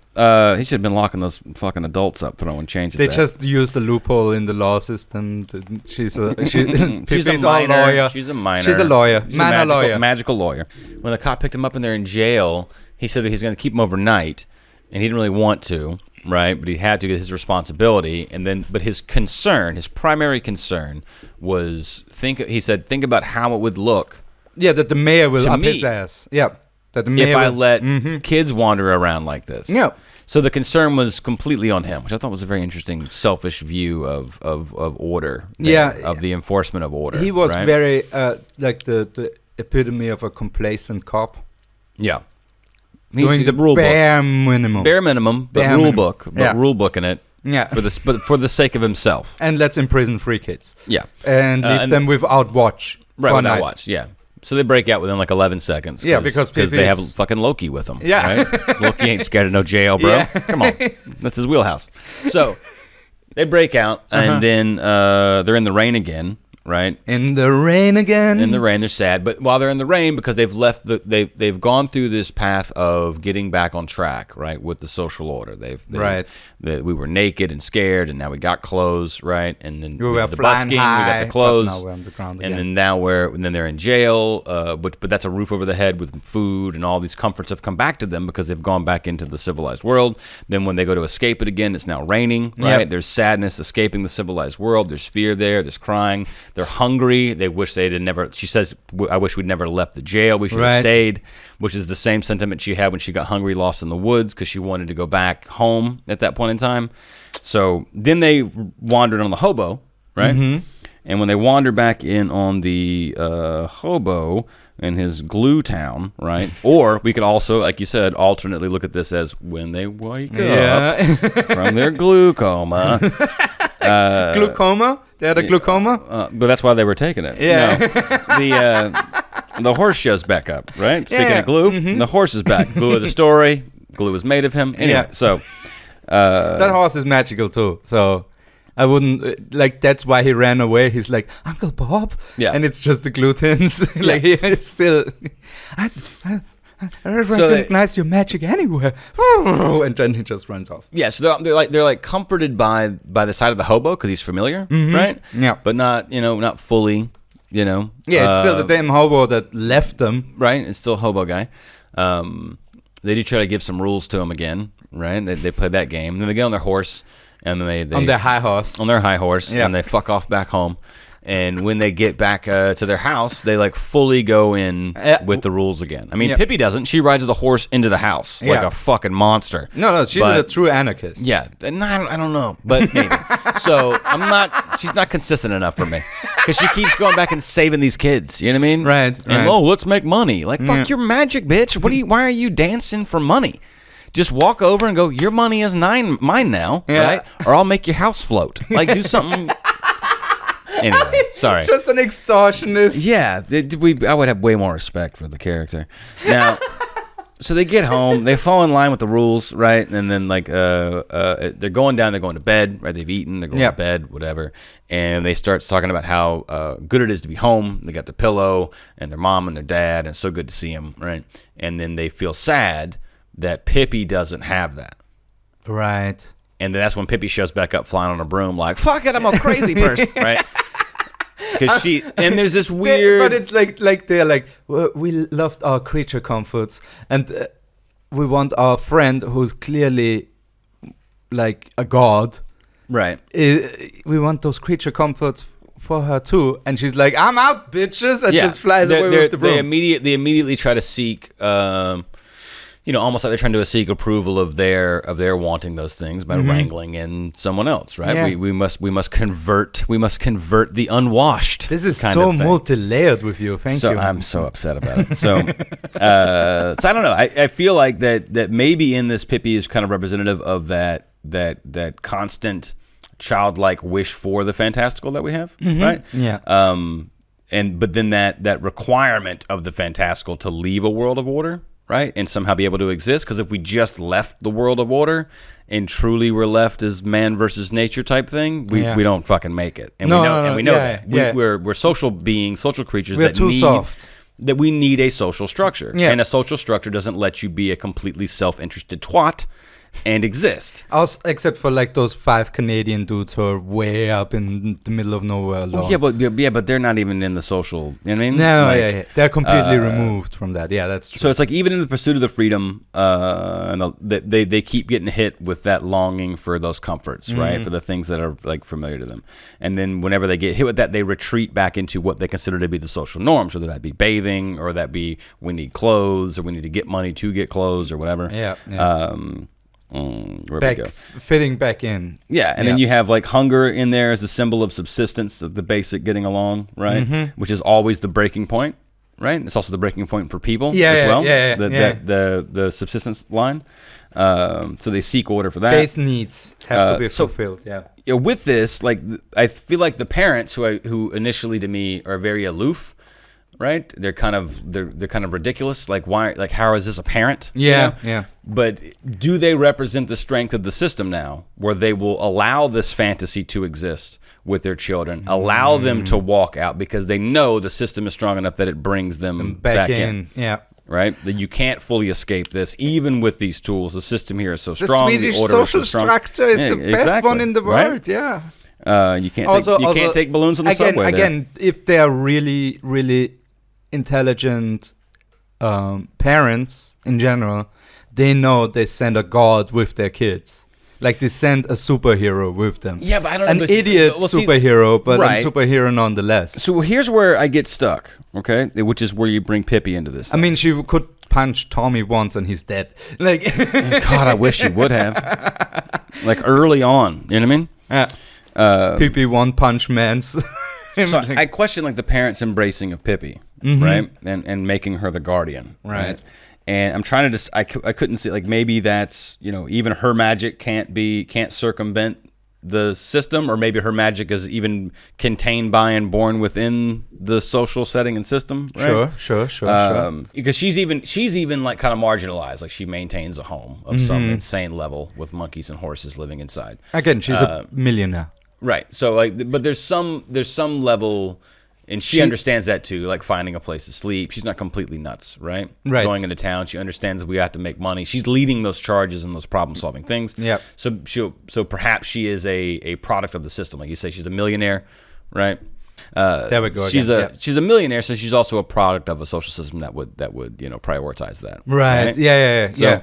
he should have been locking those fucking adults up, throwing change. They just used the loophole in the law system. She's a minor. lawyer. She's a minor. She's a lawyer. Magical lawyer. When the cop picked him up and they're in jail, he said that he's going to keep him overnight, and he didn't really want to, right? But he had to get his responsibility. But his primary concern was think about how it would look. Yeah, that the mayor will up his ass. Yeah. That the mayor if I let kids wander around like this. Yeah. So the concern was completely on him, which I thought was a very interesting, selfish view of order. Of the enforcement of order. He was very like the epitome of a complacent cop. Yeah. Doing the rule bare minimum. Bare minimum, but rule book. But rule book in it. Yeah. For the sake of himself. And let's imprison 3 kids. Yeah. And leave them without watch. Right, without watch, yeah. So they break out within like 11 seconds. Yeah, because they have fucking Loki with them. Yeah. Right? Loki ain't scared of no jail, bro. Yeah. Come on. That's his wheelhouse. So they break out, and then they're in the rain again, right? In the rain again. In the rain, they're sad. But while they're in the rain, because they've left they've gone through this path of getting back on track, right, with the social order. We were naked and scared, and now we got clothes, right? And then we were the busking, we got the clothes, now we're on the ground again. and then they're in jail. But that's a roof over the head with food, and all these comforts have come back to them because they've gone back into the civilized world. Then when they go to escape it again, it's now raining, right? There's sadness escaping the civilized world. There's fear there. There's crying. They're hungry. They wish they'd never. She says, "I wish we'd never left the jail. We should have stayed," which is the same sentiment she had when she got hungry, lost in the woods, because she wanted to go back home at that point in time. So then they wandered on the hobo, right? And when they wander back in on the hobo in his glue town, right? Or we could also, like you said, alternately look at this as when they wake up from their glaucoma. Glaucoma? They had a glaucoma? But that's why they were taking it. Yeah. No, the horse shows back up, right? Speaking of glue, the horse is back. Glue of the story. Glue is made of him. Anyway, so... that horse is magical too. So I wouldn't... that's why he ran away. He's like, Uncle Bob? Yeah. And it's just the glutens. He's still... I recognize your magic anywhere. And then he just runs off. Yeah, so they're like comforted by the side of the hobo because he's familiar, right? Yeah. But not fully, Yeah, it's still the damn hobo that left them. Right, it's still a hobo guy. They do try to give some rules to him again, right? They play that game. And then they get on their horse, and then they on their high horse. On their high horse, and they fuck off back home. And when they get back to their house, they like fully go in with the rules again. I mean, Pippi doesn't. She rides the horse into the house like a fucking monster. No, she's a true anarchist. Yeah, and I don't know, but maybe. So she's not consistent enough for me because she keeps going back and saving these kids. You know what I mean? Right. And let's make money. Like, fuck your magic, bitch. Why are you dancing for money? Just walk over and go, your money is mine now, right? Or I'll make your house float. Like, do something. Anyway, sorry. Just an extortionist. Yeah, I would have way more respect for the character. Now, so they get home, they fall in line with the rules, right? And then like they're going down, they're going to bed, right? They've eaten, they're going to bed, whatever. And they start talking about how good it is to be home. They got their pillow and their mom and their dad, and it's so good to see them, right? And then they feel sad that Pippi doesn't have that. Right. And then that's when Pippi shows back up flying on a broom like, fuck it, I'm a crazy person, right? Because and there's this weird... But it's like they're like, we loved our creature comforts, and we want our friend who's clearly like a god. Right. We want those creature comforts for her too. And she's like, I'm out, bitches, and just flies away with the broom. They immediately try to seek... almost like they're trying to seek approval of their wanting those things by wrangling in someone else, right? Yeah. We must convert the unwashed. This is so multi-layered with you. Thank you. I'm so upset about it. So, I don't know. I feel like that maybe in this Pippi is kind of representative of that constant childlike wish for the fantastical that we have, right? Yeah. But then that requirement of the fantastical to leave a world of order. Right, and somehow be able to exist. Because if we just left the world of order and truly were left as man versus nature type thing, we don't fucking make it. And we know that. We're social beings, social creatures that we need a social structure. Yeah. And a social structure doesn't let you be a completely self-interested twat and exist. Except for like those 5 Canadian dudes who are way up in the middle of nowhere alone. But they're not even in the social. You know what I mean? No, they're completely removed from that. Yeah, that's true. So it's like even in the pursuit of the freedom, they keep getting hit with that longing for those comforts, right? For the things that are like familiar to them, and then whenever they get hit with that, they retreat back into what they consider to be the social norms, whether that be bathing or that be we need clothes or we need to get money to get clothes or whatever. Fitting back in. Yeah, and then you have like hunger in there as a symbol of subsistence, of the basic getting along, right? Which is always the breaking point, right? It's also the breaking point for people as well. The subsistence line. So they seek order for that. Base needs have to be fulfilled. With this, like I feel like the parents who initially to me are very aloof. Right, they're kind of ridiculous. Like why? Like how is this a parent? Yeah. But do they represent the strength of the system now, where they will allow this fantasy to exist with their children, allow them to walk out because they know the system is strong enough that it brings them back in. Yeah. Right, that you can't fully escape this, even with these tools. The system here is so strong. The Swedish order social is so strong. structure is the best one in the world. Right? Yeah. You can't take balloons on the subway. Again, if they are really, really intelligent parents in general, they know they send a god with their kids. Like they send a superhero with them. Yeah, but I don't know. An idiot superhero, but a superhero nonetheless. So here's where I get stuck, okay? Which is where you bring Pippi into this. I mean, she could punch Tommy once and he's dead. Like, God, I wish she would have. Like early on, you know what I mean? Yeah. Pippi one punch man's. So I question like the parents' embracing of Pippi, right, and making her the guardian, right? And I'm trying to I couldn't see like maybe that's even her magic can't circumvent the system, or maybe her magic is even contained by and born within the social setting and system, right? Sure. Because she's even like kind of marginalized, like she maintains a home of some insane level with monkeys and horses living inside. Again, she's a millionaire. Right. So like, but there's some level, and she understands that too. Like finding a place to sleep. She's not completely nuts, right? Right. Going into town, she understands that we have to make money. She's leading those charges and those problem-solving things. Yeah. So perhaps she is a product of the system. Like you say, she's a millionaire, right? There we go. She's a millionaire, so she's also a product of a social system that would prioritize that. Right. Yeah.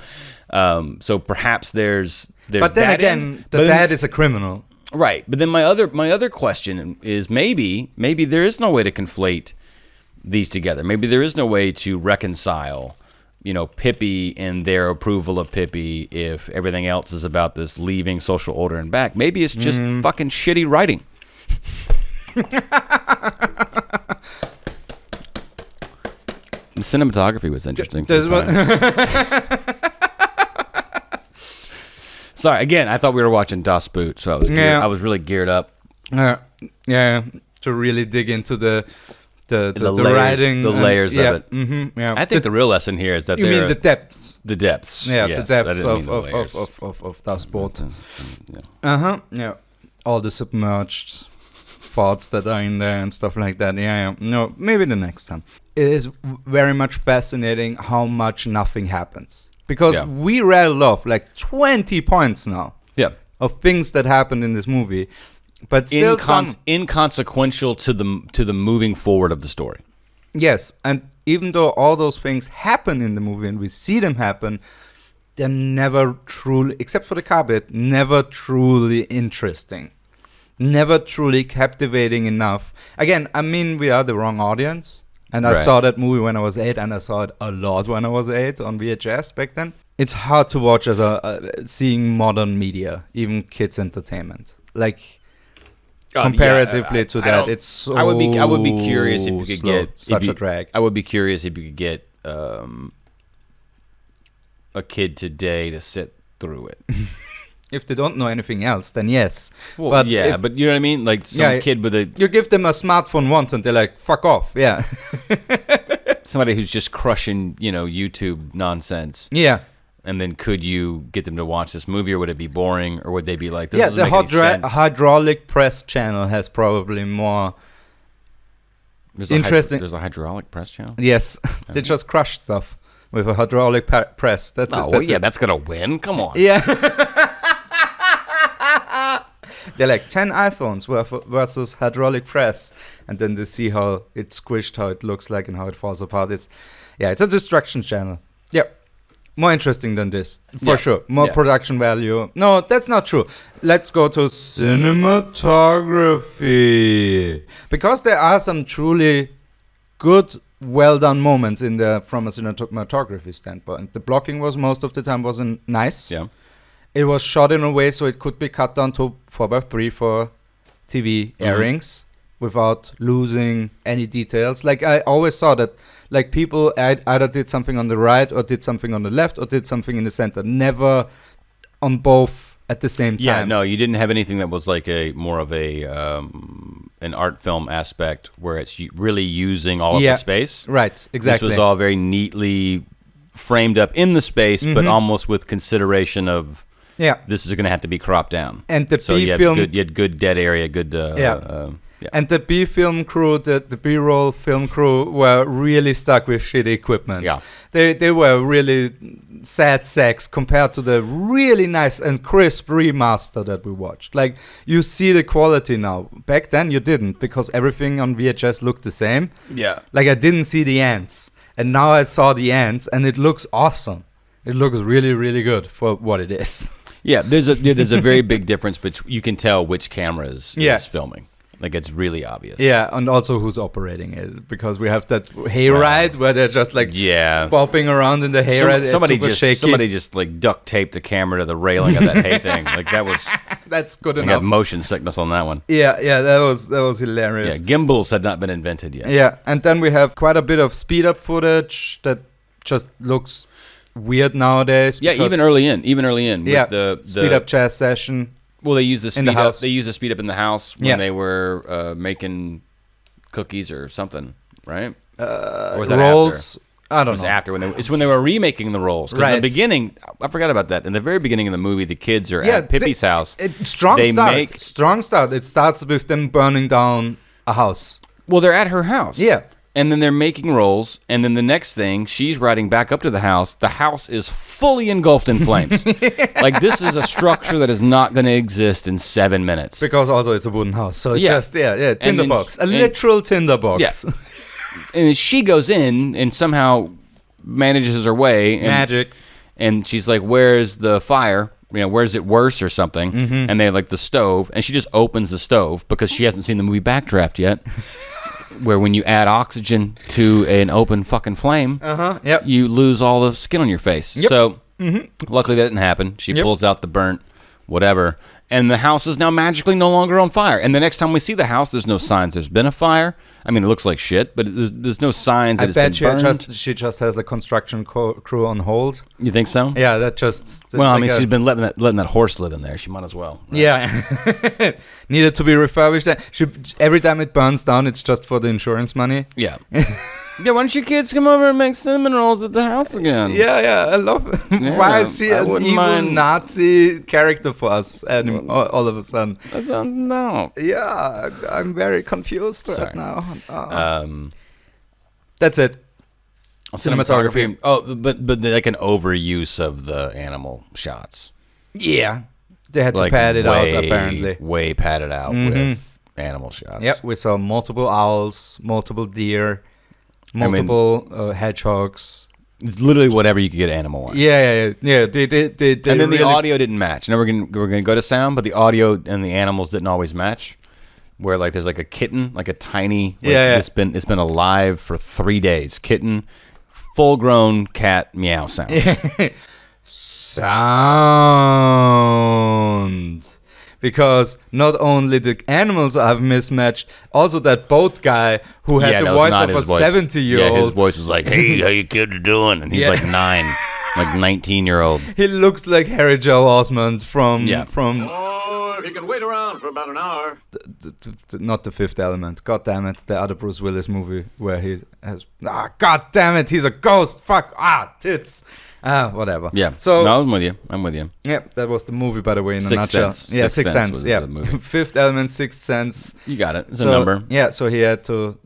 So perhaps there's. But then again, the dad is a criminal. Right, but then my other question is maybe there is no way to conflate these together. Maybe there is no way to reconcile, Pippi and their approval of Pippi if everything else is about this leaving social order and back. Maybe it's just fucking shitty writing. The cinematography was interesting. Sorry, again, I thought we were watching Das Boot, so I was really geared up. To really dig into the layers, writing, the layers of it. Mm-hmm, yeah. I think the real lesson here is that you mean the depths. The depths. Yeah, yes, the depths of Das Boot. Yeah. All the submerged thoughts that are in there and stuff like that. Yeah. No, maybe the next time. It is very much fascinating how much nothing happens. Because we rattled off like 20 points now of things that happened in this movie, but still inconsequential to the moving forward of the story. Yes, and even though all those things happen in the movie and we see them happen, they're never truly, except for the car bit, never truly interesting. Never truly captivating enough. Again, I mean, we are the wrong audience. And I saw that movie when I was 8, and I saw it a lot when I was 8 on VHS back then. It's hard to watch as seeing modern media, even kids' entertainment. Like, comparatively to that, it's so I would be curious if you could get such a drag. I would be curious if you could get a kid today to sit through it. If they don't know anything else, then yes. Well, but you know what I mean? Like some kid with a... You give them a smartphone once and they're like, fuck off, yeah. Somebody who's just crushing, YouTube nonsense. Yeah. And then could you get them to watch this movie, or would it be boring? Or would they be like, this doesn't make any sense? Hydraulic press channel has probably more interesting... There's a hydraulic press channel? Yes. They just crush stuff with a hydraulic press. That's that's going to win? Come on. Yeah. They're like 10 iPhones versus hydraulic press, and then they see how it's squished, how it looks like, and how it falls apart. It's a destruction channel. Yeah, more interesting than this for sure. More production value. No, that's not true. Let's go to cinematography, because there are some truly good, well done moments in there from a cinematography standpoint. The blocking was most of the time wasn't nice. Yeah. It was shot in a way so it could be cut down to 4:3 for TV airings without losing any details. Like, I always saw that, like, people either did something on the right or did something on the left or did something in the center. Never on both at the same time. Yeah, no, you didn't have anything that was like more of an art film aspect where it's really using all of the space. Right, exactly. This was all very neatly framed up in the space, but almost with consideration of... Yeah, this is going to have to be cropped down. And the you had good dead area, good. And the B film crew, the B-roll film crew, were really stuck with shitty equipment. Yeah, they were really sad sacks compared to the really nice and crisp remaster that we watched. Like, you see the quality now. Back then you didn't, because everything on VHS looked the same. Yeah, like I didn't see the ants, and now I saw the ants, and it looks awesome. It looks really, really good for what it is. Yeah, there's a very big difference, but you can tell which camera is filming. Like, it's really obvious. Yeah, and also who's operating it, because we have that hayride where they're just like bopping around in the hayride. Somebody just like duct taped the camera to the railing of that hay thing. Like, that was that's good enough. I got motion sickness on that one. Yeah, that was hilarious. Yeah, gimbals had not been invented yet. Yeah, and then we have quite a bit of speed up footage that just looks weird nowadays. Yeah, even early in. Yeah, with the speed up jazz session. Well, they used the speed up. They used the speed up in the house when they were making cookies or something, right? Or was that rolls? After? I don't know. It was after it's when they were remaking the rolls. Because in the beginning, I forgot about that. In the very beginning of the movie, the kids are at Pippi's house. Strong start. It starts with them burning down a house. Well, they're at her house. Yeah. And then they're making rolls, and then the next thing, she's riding back up to the house. The house is fully engulfed in flames. Like, this is a structure that is not going to exist in 7 minutes. Because also it's a wooden house, so tinderbox, a literal tinderbox. Yeah. And she goes in and somehow manages her way. Magic. And she's like, "Where's the fire?" where's it worse or something? Mm-hmm. And they like the stove, and she just opens the stove because she hasn't seen the movie Backdraft yet. Where when you add oxygen to an open fucking flame, Yep. you lose all the skin on your face. Yep. So luckily that didn't happen. She pulls out the burnt whatever, and the house is now magically no longer on fire. And the next time we see the house, there's no signs there's been a fire. I mean, it looks like shit, but there's no signs that it's been burned. she just has a construction crew on hold. You think so? Yeah, that just. Well, I mean, she's been letting that horse live in there. She might as well. Right? Yeah, needed to be refurbished. Every time it burns down, it's just for the insurance money. Yeah. Yeah, why don't you kids come over and make cinnamon rolls at the house again? Yeah, I love it. Yeah, Why is she I an wouldn't evil mind. Nazi character for us and all of a sudden? I don't know. Yeah, I'm very confused Sorry. right now. Um, That's it. cinematography. Oh, but like an overuse of the animal shots. Yeah, they had Like to pad it out way, apparently. Way padded out with animal shots. Yep, we saw multiple owls, multiple deer, multiple hedgehogs. It's literally whatever you could get animal-wise. Yeah. They And then the really- audio didn't match. Now we're gonna go to sound, but the audio and the animals didn't always match. Where like there's like a kitten, like a tiny, like it's been alive for 3 days. Kitten, full-grown cat meow sound. Sound. Because not only the animals have mismatched, also that boat guy who had the that was voice not of a his voice. 70-year-old. Yeah, his voice was like, "Hey, how you kids doing?" And he's like 9, like 19-year-old. He looks like Harry Joe Osmond from Oh, if you can wait around for about an hour. not The Fifth Element. God damn it, the other Bruce Willis movie where he has God damn it, he's a ghost. Fuck tits. Whatever. Yeah. So no, I'm with you. yeah, that was the movie, by the way, in a Sixth nutshell. Sense. Yeah, Sixth Sixth Sense Sense. was Yeah, the movie. Fifth Element, Sixth Sense. You got it. It's a number. Yeah, so he had to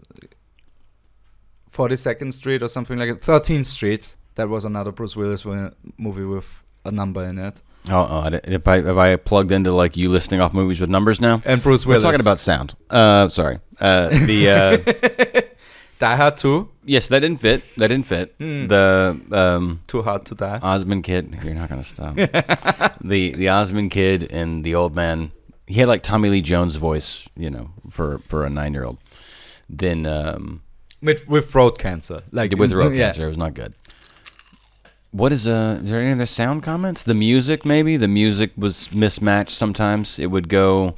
42nd Street or something like it. 13th Street. That was another Bruce Willis movie with a number in it. If I plugged into like you listing off movies with numbers now, And Bruce we're Willis. talking about sound. Sorry. Die Hard 2. Yes, that didn't fit. The Too Hard to Die. Osmond kid. You're not gonna stop. the Osmond kid and the old man. He had like Tommy Lee Jones' voice, for a 9-year-old. Then With throat cancer. Like with throat cancer, it was not good. What is there any other sound comments? The music, maybe the music was mismatched. Sometimes it would go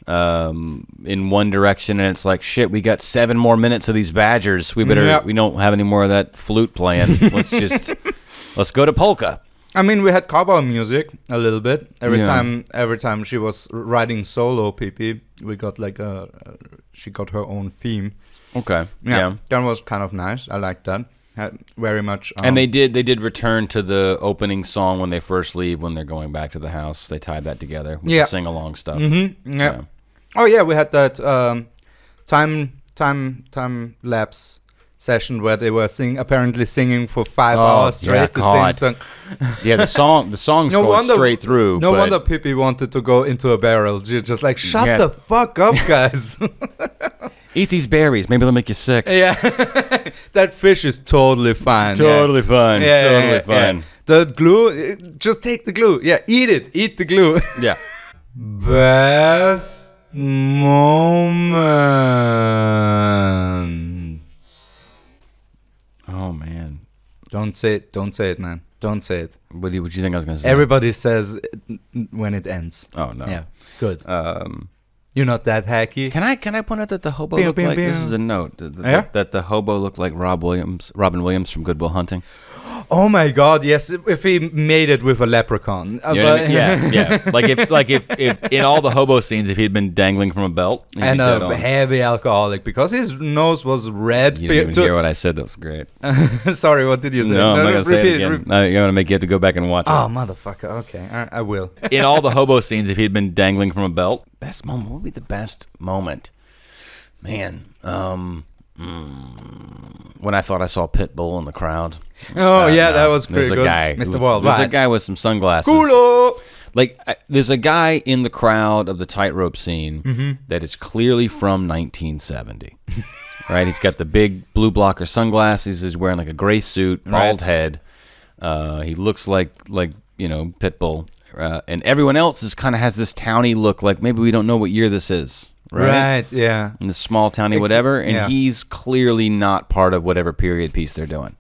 in one direction, and it's like, shit, we got 7 more minutes of these Badgers. We don't have any more of that flute playing. Let's go to polka. I mean, we had cowboy music a little bit every time she was riding solo. Pippi, we got like she got her own theme. Okay, yeah, that was kind of nice. I like that very much. And they did return to the opening song when they first leave, when they're going back to the house. They tied that together with the sing along stuff. Mm-hmm. Yeah. Oh yeah, we had that time lapse session where they were apparently singing for 5 hours straight. The same song. Yeah, the song's going straight through. No wonder Pippi wanted to go into a barrel. She's just like, shut the fuck up, guys. Eat these berries. Maybe they'll make you sick. Yeah. That fish is totally fine. Totally fine. Yeah, totally fine. Yeah. The glue, just take the glue. Yeah, eat it. Eat the glue. Yeah. Best moment. Oh, man. Don't say it. Don't say it, man. Don't say it. What do you think I was going to say? Everybody says it when it ends. Oh, no. Yeah, good. You're not that hacky. Can I point out that the hobo looked like, this is a note, that the hobo looked like Robin Williams from Good Will Hunting? Oh my God! Yes, if he made it with a leprechaun. You know what I mean? Yeah. Like if in all the hobo scenes, if he'd been dangling from a belt and a heavy alcoholic, because his nose was red. You didn't even hear what I said. That was great. Sorry, what did you say? No, I'm not gonna say it again. I'm gonna make you have to go back and watch it. Oh, motherfucker! Okay, I will. In all the hobo scenes, if he'd been dangling from a belt, best moment. What would be the best moment? Man, when I thought I saw Pitbull in the crowd. Oh yeah, that was pretty good. Mr. Worldwide. There's a guy with some sunglasses. Culo! Like, there's a guy in the crowd of the tightrope scene that is clearly from 1970. Right? He's got the big blue blocker sunglasses. He's wearing like a gray suit, bald head. He looks like Pitbull. and everyone else is kind of has this towny look, like maybe we don't know what year this is. Right. Yeah. In the small towny whatever, and he's clearly not part of whatever period piece they're doing.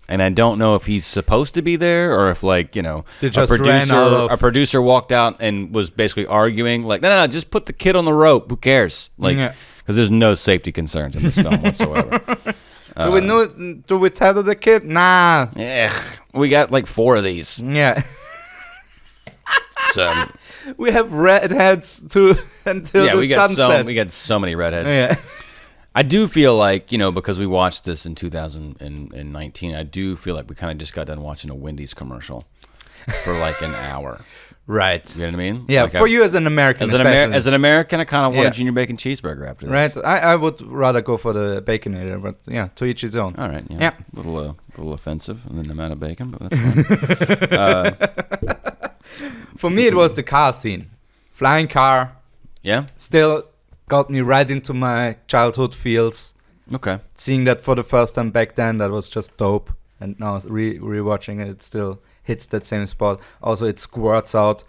And I don't know if he's supposed to be there or if, like, you know, a producer walked out and was basically arguing, like, no, just put the kid on the rope. Who cares? Like, because there's no safety concerns in this film whatsoever. Do we tether the kid? Nah. Yeah, we got like 4 of these. Yeah. So we have redheads until the sun sets. We got so many redheads. Yeah. I do feel like, you know, because we watched this in 2019, I do feel like we kind of just got done watching a Wendy's commercial for like an hour. Right. You know what I mean? Yeah, like for you as an American, as an American, I kind of want a junior bacon cheeseburger after this. Right. I would rather go for the Baconator, but yeah, to each his own. All right. Yeah. A little offensive in the amount of bacon, but that's fine. For me, it was the car scene. Flying car. Yeah. Still got me right into my childhood feels. Okay. Seeing that for the first time back then, that was just dope. And now rewatching it still hits that same spot. Also, it squirts out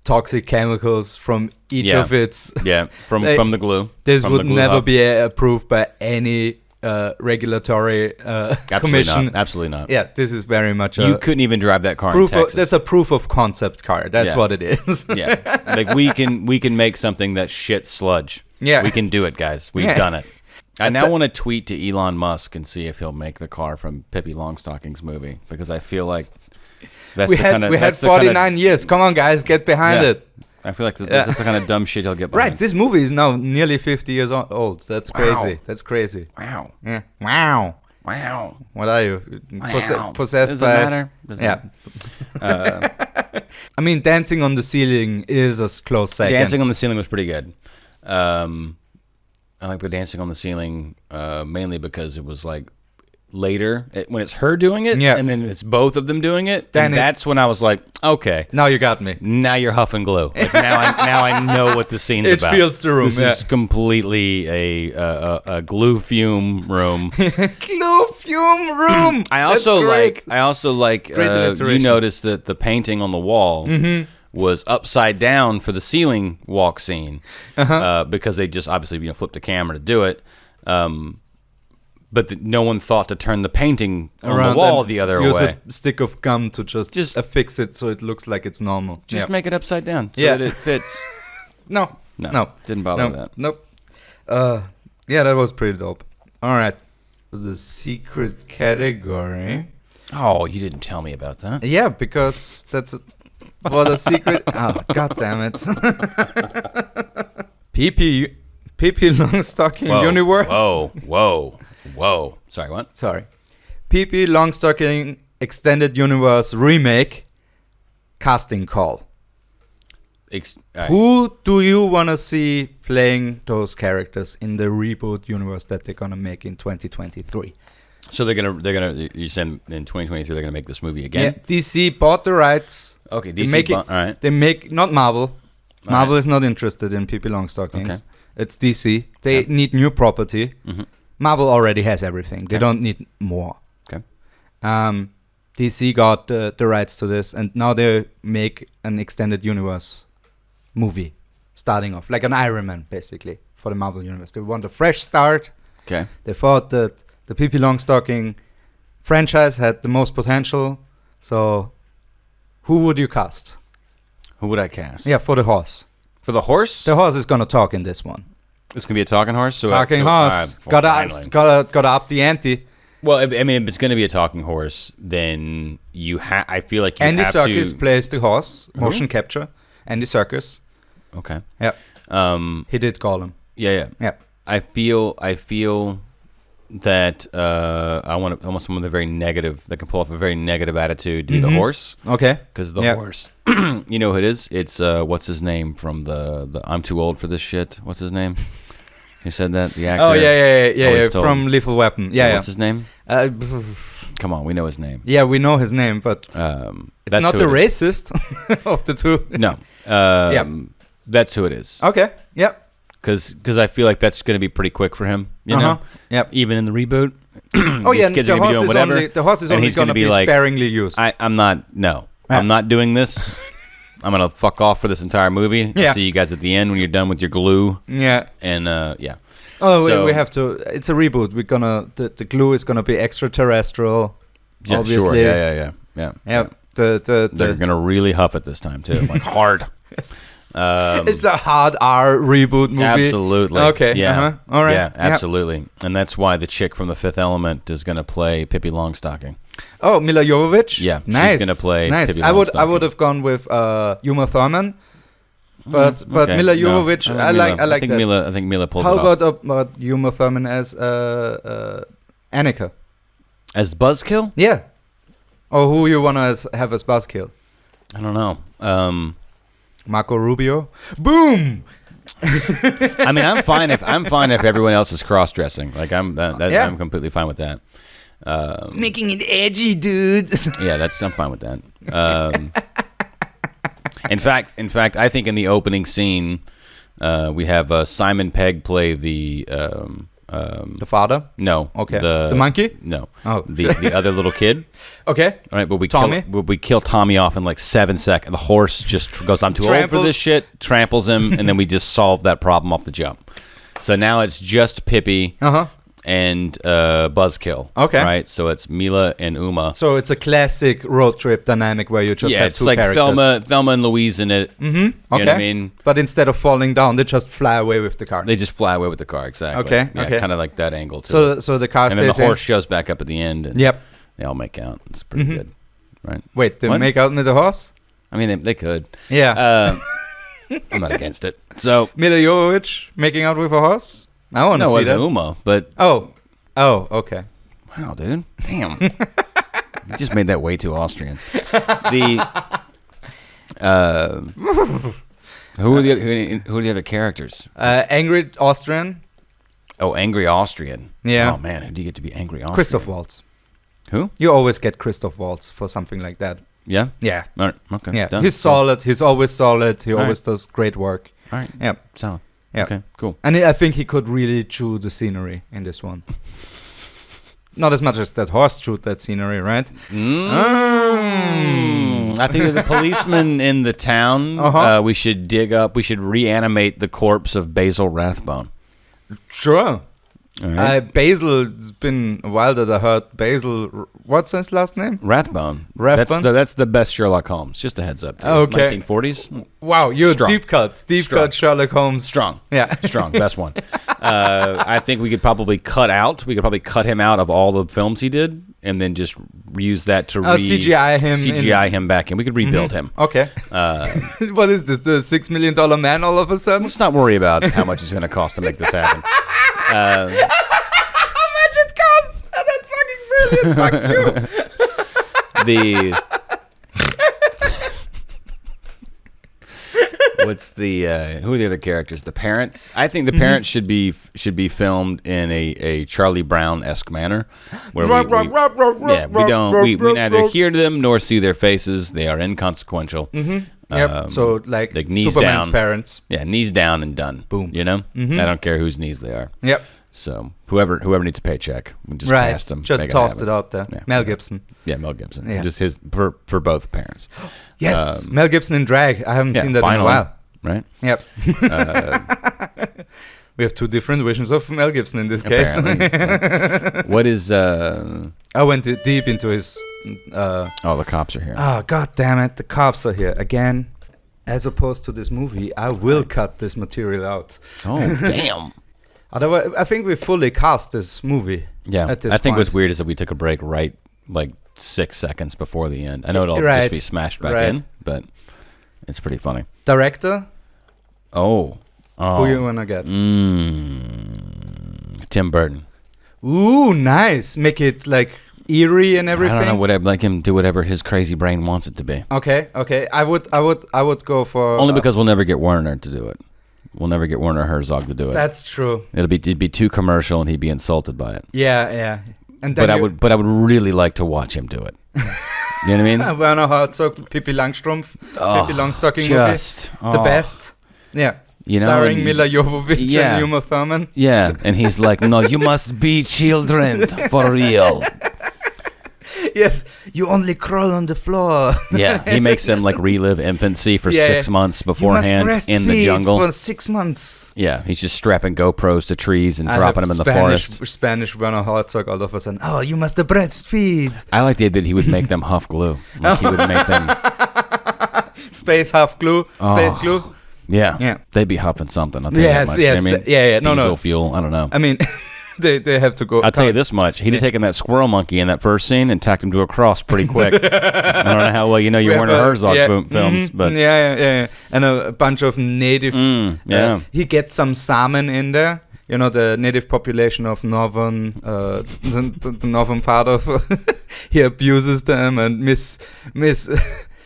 toxic chemicals from each of its. Yeah, from the glue. This from would never be approved by any regulatory commission. Absolutely not. Yeah, this is very much you couldn't even drive that car in Texas. That's a proof of concept car. That's what it is. Yeah, like we can make something that shit sludge. Yeah, we can do it, guys. We've done it. I now want to tweet to Elon Musk and see if he'll make the car from Pippi Longstocking's movie, because I feel like we had 49 years. Come on, guys, get behind it. I feel like that's the kind of dumb shit he'll get behind. Right, this movie is now nearly 50 years old. That's crazy. That's crazy. Wow. Yeah. Wow. What are you? Possessed Does it matter? I mean, Dancing on the Ceiling is a close second. Dancing on the Ceiling was pretty good. I like the Dancing on the Ceiling mainly because it was like later when it's her doing it and then it's both of them doing it, and that's when I was like, okay, now you got me. Now you're huff and glue. Like now I know what the scene's about. It feels the room. This is completely a glue fume room. Glue fume room. I also like you noticed that the painting on the wall was upside down for the ceiling walk scene because they just obviously flipped the camera to do it. But no one thought to turn the painting on the wall the other way. Use a stick of gum to just affix it so it looks like it's normal. Just make it upside down so that it fits. No. Didn't bother with that. Nope. Yeah, that was pretty dope. All right. The secret category. Oh, you didn't tell me about that. Yeah, because that's what a secret. Oh, god damn it. Pippi Longstocking Universe. Whoa. Sorry, what? Sorry. Pippi Longstocking Extended Universe Remake Casting Call. Who do you want to see playing those characters in the Reboot universe that they're going to make in 2023? So they're gonna. You said in 2023 they're gonna make this movie again. Yeah, DC bought the rights. Okay, DC. All right. They make not Marvel. Marvel is not interested in Pippi Longstockings. Okay. It's DC. They need new property. Mm-hmm. Marvel already has everything. They don't need more. Okay. DC got the rights to this, and now they make an extended universe movie, starting off like an Iron Man, basically, for the Marvel universe. They want a fresh start. Okay. They thought that the Pippi Longstocking franchise had the most potential. So, who would you cast? Who would I cast? Yeah, for the horse. For the horse? The horse is gonna talk in this one. It's gonna be a talking horse. Talking horse. Gotta up the ante. Well, I mean, if it's gonna be a talking horse, then I feel like you Andy have Serkis plays the horse. Motion capture. Andy Serkis. Okay. Yeah. He did Gollum. Yeah. I feel that I want someone with a very negative that can pull off a very negative attitude to be the horse. Okay. Because the horse, you know who it is? It's what's his name from the I'm too old for this shit. What's his name? Who said that? The actor. Oh yeah. From Lethal Weapon. Yeah. What's his name? Come on, we know his name. Yeah, we know his name, but it's not the racist of the two. No. That's who it is. Okay. Yep. Because I feel like that's going to be pretty quick for him, you know? Yep. Even in the reboot. The horse is only going to be sparingly used. I'm not doing this. I'm gonna fuck off for this entire movie. Yeah. I'll see you guys at the end when you're done with your glue. Yeah. And yeah. Oh, So- we have to. It's a reboot. We're gonna the glue is gonna be extraterrestrial. Yeah, obviously. sure. Yeah. Yeah. They're gonna really huff it this time too, like hard. It's a hard R reboot movie. Absolutely. Okay. Yeah. All right. Yeah, absolutely. And that's why the chick from The Fifth Element is gonna play Pippi Longstocking. Oh, Mila Jovovich. Yeah, nice. she's gonna play Nice. Pippi I would Longstocking. have gone with Uma Thurman, but Okay, Mila no. Jovovich. I like think that. I think Mila pulls How it off. about Uma Thurman as Annika? As Buzzkill? Yeah. Or who you wanna have as Buzzkill? I don't know. Marco Rubio. Boom. I mean, I'm fine if everyone else is cross dressing. Like I'm I'm completely fine with that. Making it edgy, dude. Yeah, I'm fine with that. In fact, I think in the opening scene, we have Simon Pegg play the The father. no, Okay. The monkey? No, Oh. the other little kid. Okay. All right, but Tommy? we kill Tommy off in like 7 seconds. The horse just goes, I'm too old for Tramples. this shit, tramples him, and then we just solve that problem off the jump. So now it's just Pippi and Buzzkill. Okay. Right? So it's Mila and Uma. So it's a classic road trip dynamic where you just have it's two like characters. Thelma and Louise in it. Mm-hmm. You know what I mean? But instead of falling down, they just fly away with the car. They just fly away with the car, exactly. Okay, Yeah, okay. kind of like that angle, too. So the car And then stays the horse in. shows back up at the end, and Yep. they all make out. It's pretty good, right? Wait, they What? make out with the horse? I mean, they could. Yeah. I'm not against it. So, Mila Jovovich making out with a horse? I want to no, see with that. Uma, but Oh, okay. wow, dude, damn, you just made that way too Austrian. The who are the other characters? Angry Austrian. Oh, angry Austrian. Yeah. Oh man, who do you get to be angry Austrian? Christoph Waltz. Who? You always get Christoph Waltz for something like that. Yeah. Yeah. All right. Okay. Yeah. Done. He's solid. He's always solid. He All always does great work. All right. Yeah. Solid. Yeah. Okay. Cool. And I think he could really chew the scenery in this one. Not as much as that horse chewed that scenery, right? I think the policeman in the town, we should dig up, we should reanimate the corpse of Basil Rathbone. Sure. All right. Basil, it's been a while that I heard Basil, what's his last name? Rathbone. Rathbone? That's the best Sherlock Holmes. Just a heads up. Dude. Okay. 1940s. Wow, you're Strong. deep cut Strong. Sherlock Holmes. Strong. Yeah. Strong. Best one. I think we could probably cut him out of all the films he did and then just use that to CGI him. CGI him back in. We could rebuild him. Okay. What is this? The $6 million man all of a sudden? Let's not worry about how much it's going to cost to make this happen. How much it costs? That's fucking brilliant. Fuck you. What's the who are the other characters? The parents. I think the parents should be filmed in a Charlie Brown-esque manner, where we neither hear them nor see their faces. They are inconsequential. Yep. So like knees Superman's down. parents. Yeah, knees down and done. Boom. You know, I don't care whose knees they are. Yep. So whoever needs a paycheck, we just Right. cast them. Just make tossed happen. it out there. Yeah. Mel Gibson. Yeah, Mel Gibson. Yeah. Just his for both parents. Yes. Mel Gibson in drag. I haven't seen that in a finally. while. Right. Yep. We have two different versions of Mel Gibson in this case. Apparently. What is I went deep into his. the cops are here. Oh, god damn it! The cops are here again. As opposed to this movie, I will cut this material out. Oh, damn. Otherwise, I think we fully cast this movie. Yeah, At this I think point. what's weird is that we took a break right like 6 seconds before the end. I know it'll Right. just be smashed back Right. in, but it's pretty funny. Director? Oh. Who you wanna get? Tim Burton. Ooh, nice. Make it like eerie and everything. I don't know what I'd like him to do whatever his crazy brain wants it to be. Okay. I would go for Only because we'll never get Werner to do it. We'll never get Werner Herzog to do it. that's true. It'd be too commercial and he'd be insulted by it. Yeah. And then But I would really like to watch him do it. You know what I mean? Werner Herzog, Pippi Langstrumpf, Pippi Longstocking Just movie, the best. Yeah. You know, Starring and- Mila Jovovich Yeah. and Uma Thurman. Yeah, and he's like, "No, you must be children for real." Yes, you only crawl on the floor. Yeah, he makes them like relive infancy for 6 months beforehand in the jungle. For 6 months. Yeah, he's just strapping GoPros to trees and dropping them in the forest. Spanish Werner Herzog all of a sudden. Oh, you must breastfeed. I like the idea that he would make them huff glue. Like he would make them space huff glue, space glue. Yeah, they'd be huffing something. I'll tell you that much. Yes, I mean, diesel fuel. I don't know. I mean, they have to go. I'll tell you this much: he'd have taken that squirrel monkey in that first scene and tacked him to a cross pretty quick. I don't know how well you know your Werner Herzog films, but and a bunch of native. He gets some Samen in there. You know, the native population of northern, the northern part of. He abuses them and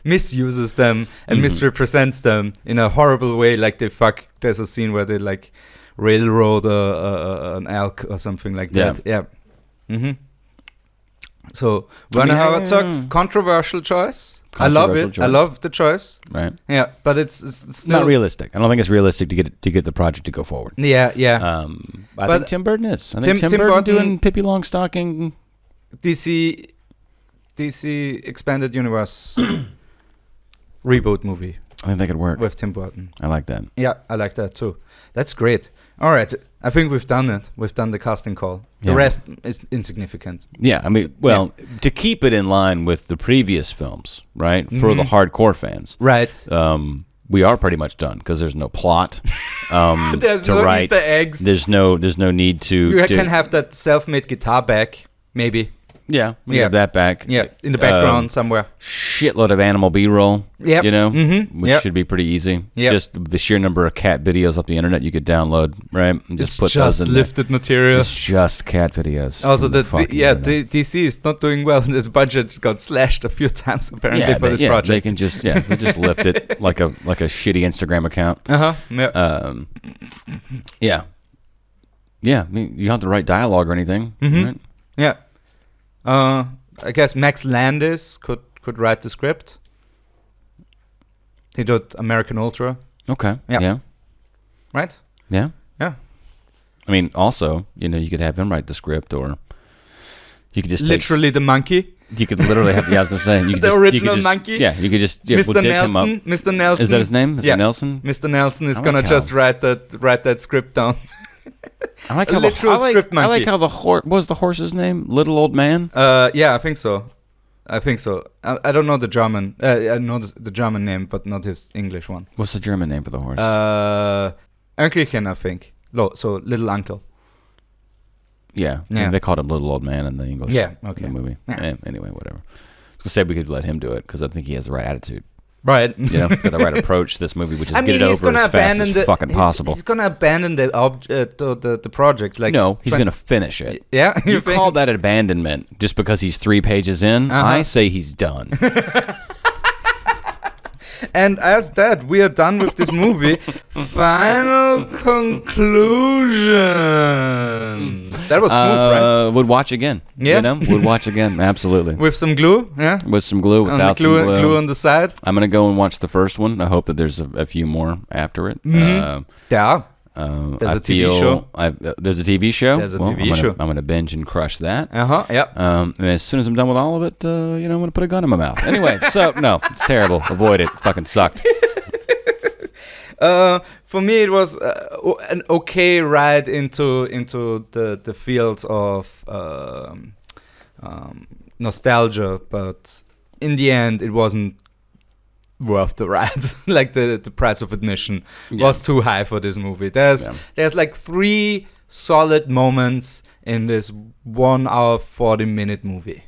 misuses them and misrepresents them in a horrible way. Like there's a scene where they like railroad an elk or something like that. Yeah. So Werner Herzog, controversial choice. I love it. I love the choice. Right. Yeah, but it's still not realistic. I don't think it's realistic to get the project to go forward. Yeah. I think Tim Burton is. I think Tim Burton doing Pippi Longstocking. DC Expanded Universe reboot movie. I think that could work with Tim Burton. I like that. Yeah, I like that too. That's great. All right, I think we've done it. We've done the casting call. The rest is insignificant. Yeah, I mean, to keep it in line with the previous films, right? For the hardcore fans, right? We are pretty much done because there's no plot. There's to no write. Easter eggs. There's no need to. You can have that self-made guitar back, maybe. Yeah, we have that back. Yeah, in the background somewhere. Shitload of animal B-roll. Yep. You know, which should be pretty easy. Yep. Just the sheer number of cat videos off the internet you could download, right? And just put those in lifted material. It's just cat videos. Also, the DC is not doing well. The budget got slashed a few times apparently for this project. They can just they just lift it like a shitty Instagram account. Yeah. I mean, you don't have to write dialogue or anything. Right? Yeah. I guess Max Landis could write the script. He did American Ultra. Okay. Yeah. Right? Yeah. Yeah. I mean, also, you could have him write the script, or you could just literally the monkey. You could literally have. Yeah, I was gonna say you could the original monkey. Yeah, you could just Mr. We'll Nelson. him up. Mr. Nelson. Is that his name? Mr. Nelson. Mr. Nelson is gonna just write that script down. I like how script monkey. I like how the horse. What was the horse's name? Little Old Man. Yeah, I think so. I don't know the German. I know the German name, but not his English one. What's the German name for the horse? Enkelchen, I think. So little uncle. Yeah. They called him Little Old Man in the English. Okay. In the movie. Yeah. Anyway, whatever. I was gonna say we could let him do it because I think he has the right attitude. Right. Got the right approach to this movie, which is get it over as fast as fucking possible. He's gonna abandon the project. Like no, he's gonna finish it. Yeah. You call that abandonment just because he's 3 pages in? I say he's done. And as that, we are done with this movie. Final conclusion. That was smooth, right? Would watch again. Yeah. Would watch again. Absolutely. With some glue, yeah. With some glue, without some glue. Glue on the side. I'm gonna go and watch the first one. I hope that there's a few more after it. Yeah. There's a TV show. There's a TV show. There's a TV show. I'm gonna binge and crush that. Yeah. And as soon as I'm done with all of it, I'm gonna put a gun in my mouth. Anyway, so no, it's terrible. Avoid it. Fucking sucked. For me, it was an okay ride into the fields of nostalgia, but in the end, it wasn't worth the ride. Like the price of admission was too high for this movie. There's like 3 solid moments in this 1 hour 40-minute movie.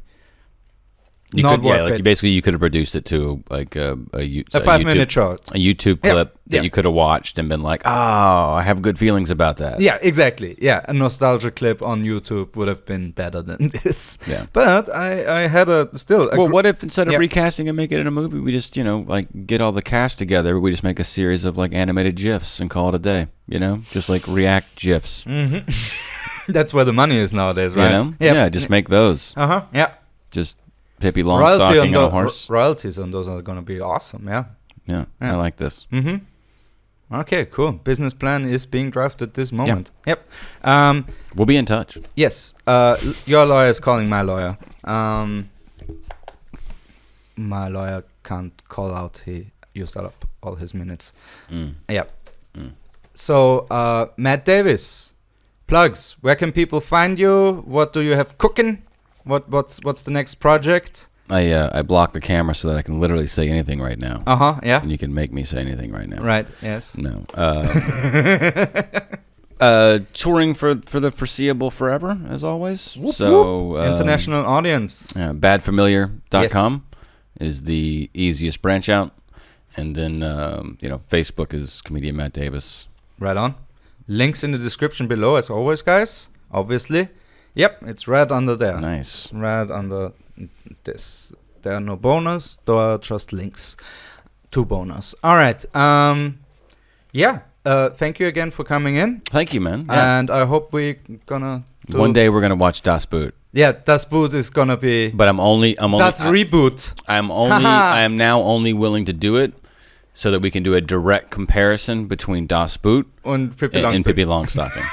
You could have reduced it to like a 5-minute short, a YouTube clip that you could have watched and been like, oh, I have good feelings about that. Yeah, exactly. Yeah, a nostalgia clip on YouTube would have been better than this. Yeah, but I had what if instead of recasting and making it a movie, we just like get all the cast together, we just make a series of like animated GIFs and call it a day. Just like React GIFs. That's where the money is nowadays, right? Yeah, just make those. Yeah, just Pippi Longstocking on a horse. Royalties on those are going to be awesome, Yeah, I like this. Okay, cool. Business plan is being drafted this moment. Yep. We'll be in touch. Yes. Your lawyer is calling my lawyer. my lawyer can't call out. He used up all his minutes. Yeah. So, Matt Davis, plugs. Where can people find you? What do you have cooking? What's the next project? I block the camera so that I can literally say anything right now. Yeah. And you can make me say anything right now. Right. Yes. No. Touring for the foreseeable forever, as always. Whoop, so whoop. International audience. badfamiliar.com is the easiest branch out, and then Facebook is comedian Matt Davis. Right on. Links in the description below, as always, guys. Obviously. Yep, it's right under there. Nice. Right under this. There are no bonus. There are just links to bonus. All right. Thank you again for coming in. Thank you, man. Yeah. And I hope we're gonna do One day we're gonna watch Das Boot. Yeah, Das Boot is gonna be. But I'm only. Das Reboot. I am now only willing to do it so that we can do a direct comparison between Das Boot and Pippi Longstocking.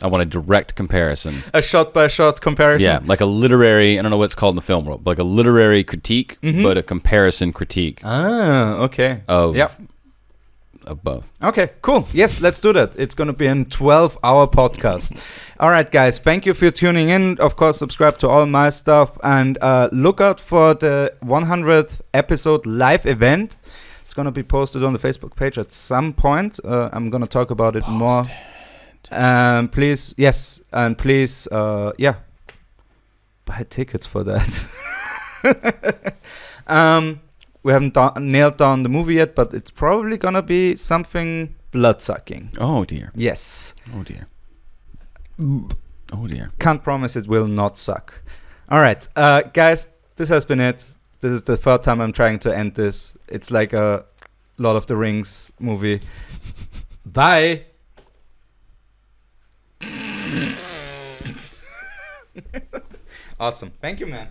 I want a direct comparison. A shot-by-shot comparison? Yeah, like a literary, I don't know what it's called in the film world, like a literary critique, but a comparison critique. Ah, okay. Of both. Okay, cool. Yes, let's do that. It's going to be a 12-hour podcast. All right, guys, thank you for tuning in. Of course, subscribe to all my stuff, and look out for the 100th episode live event. It's going to be posted on the Facebook page at some point. I'm going to talk about it more. Please, buy tickets for that. We haven't nailed down the movie yet, but it's probably gonna be something blood-sucking. Oh dear. Yes. Oh dear. Oh dear. Can't promise it will not suck. All right, guys, this has been it. This is the third time I'm trying to end this. It's like a Lord of the Rings movie. Bye. Awesome. Thank you, man.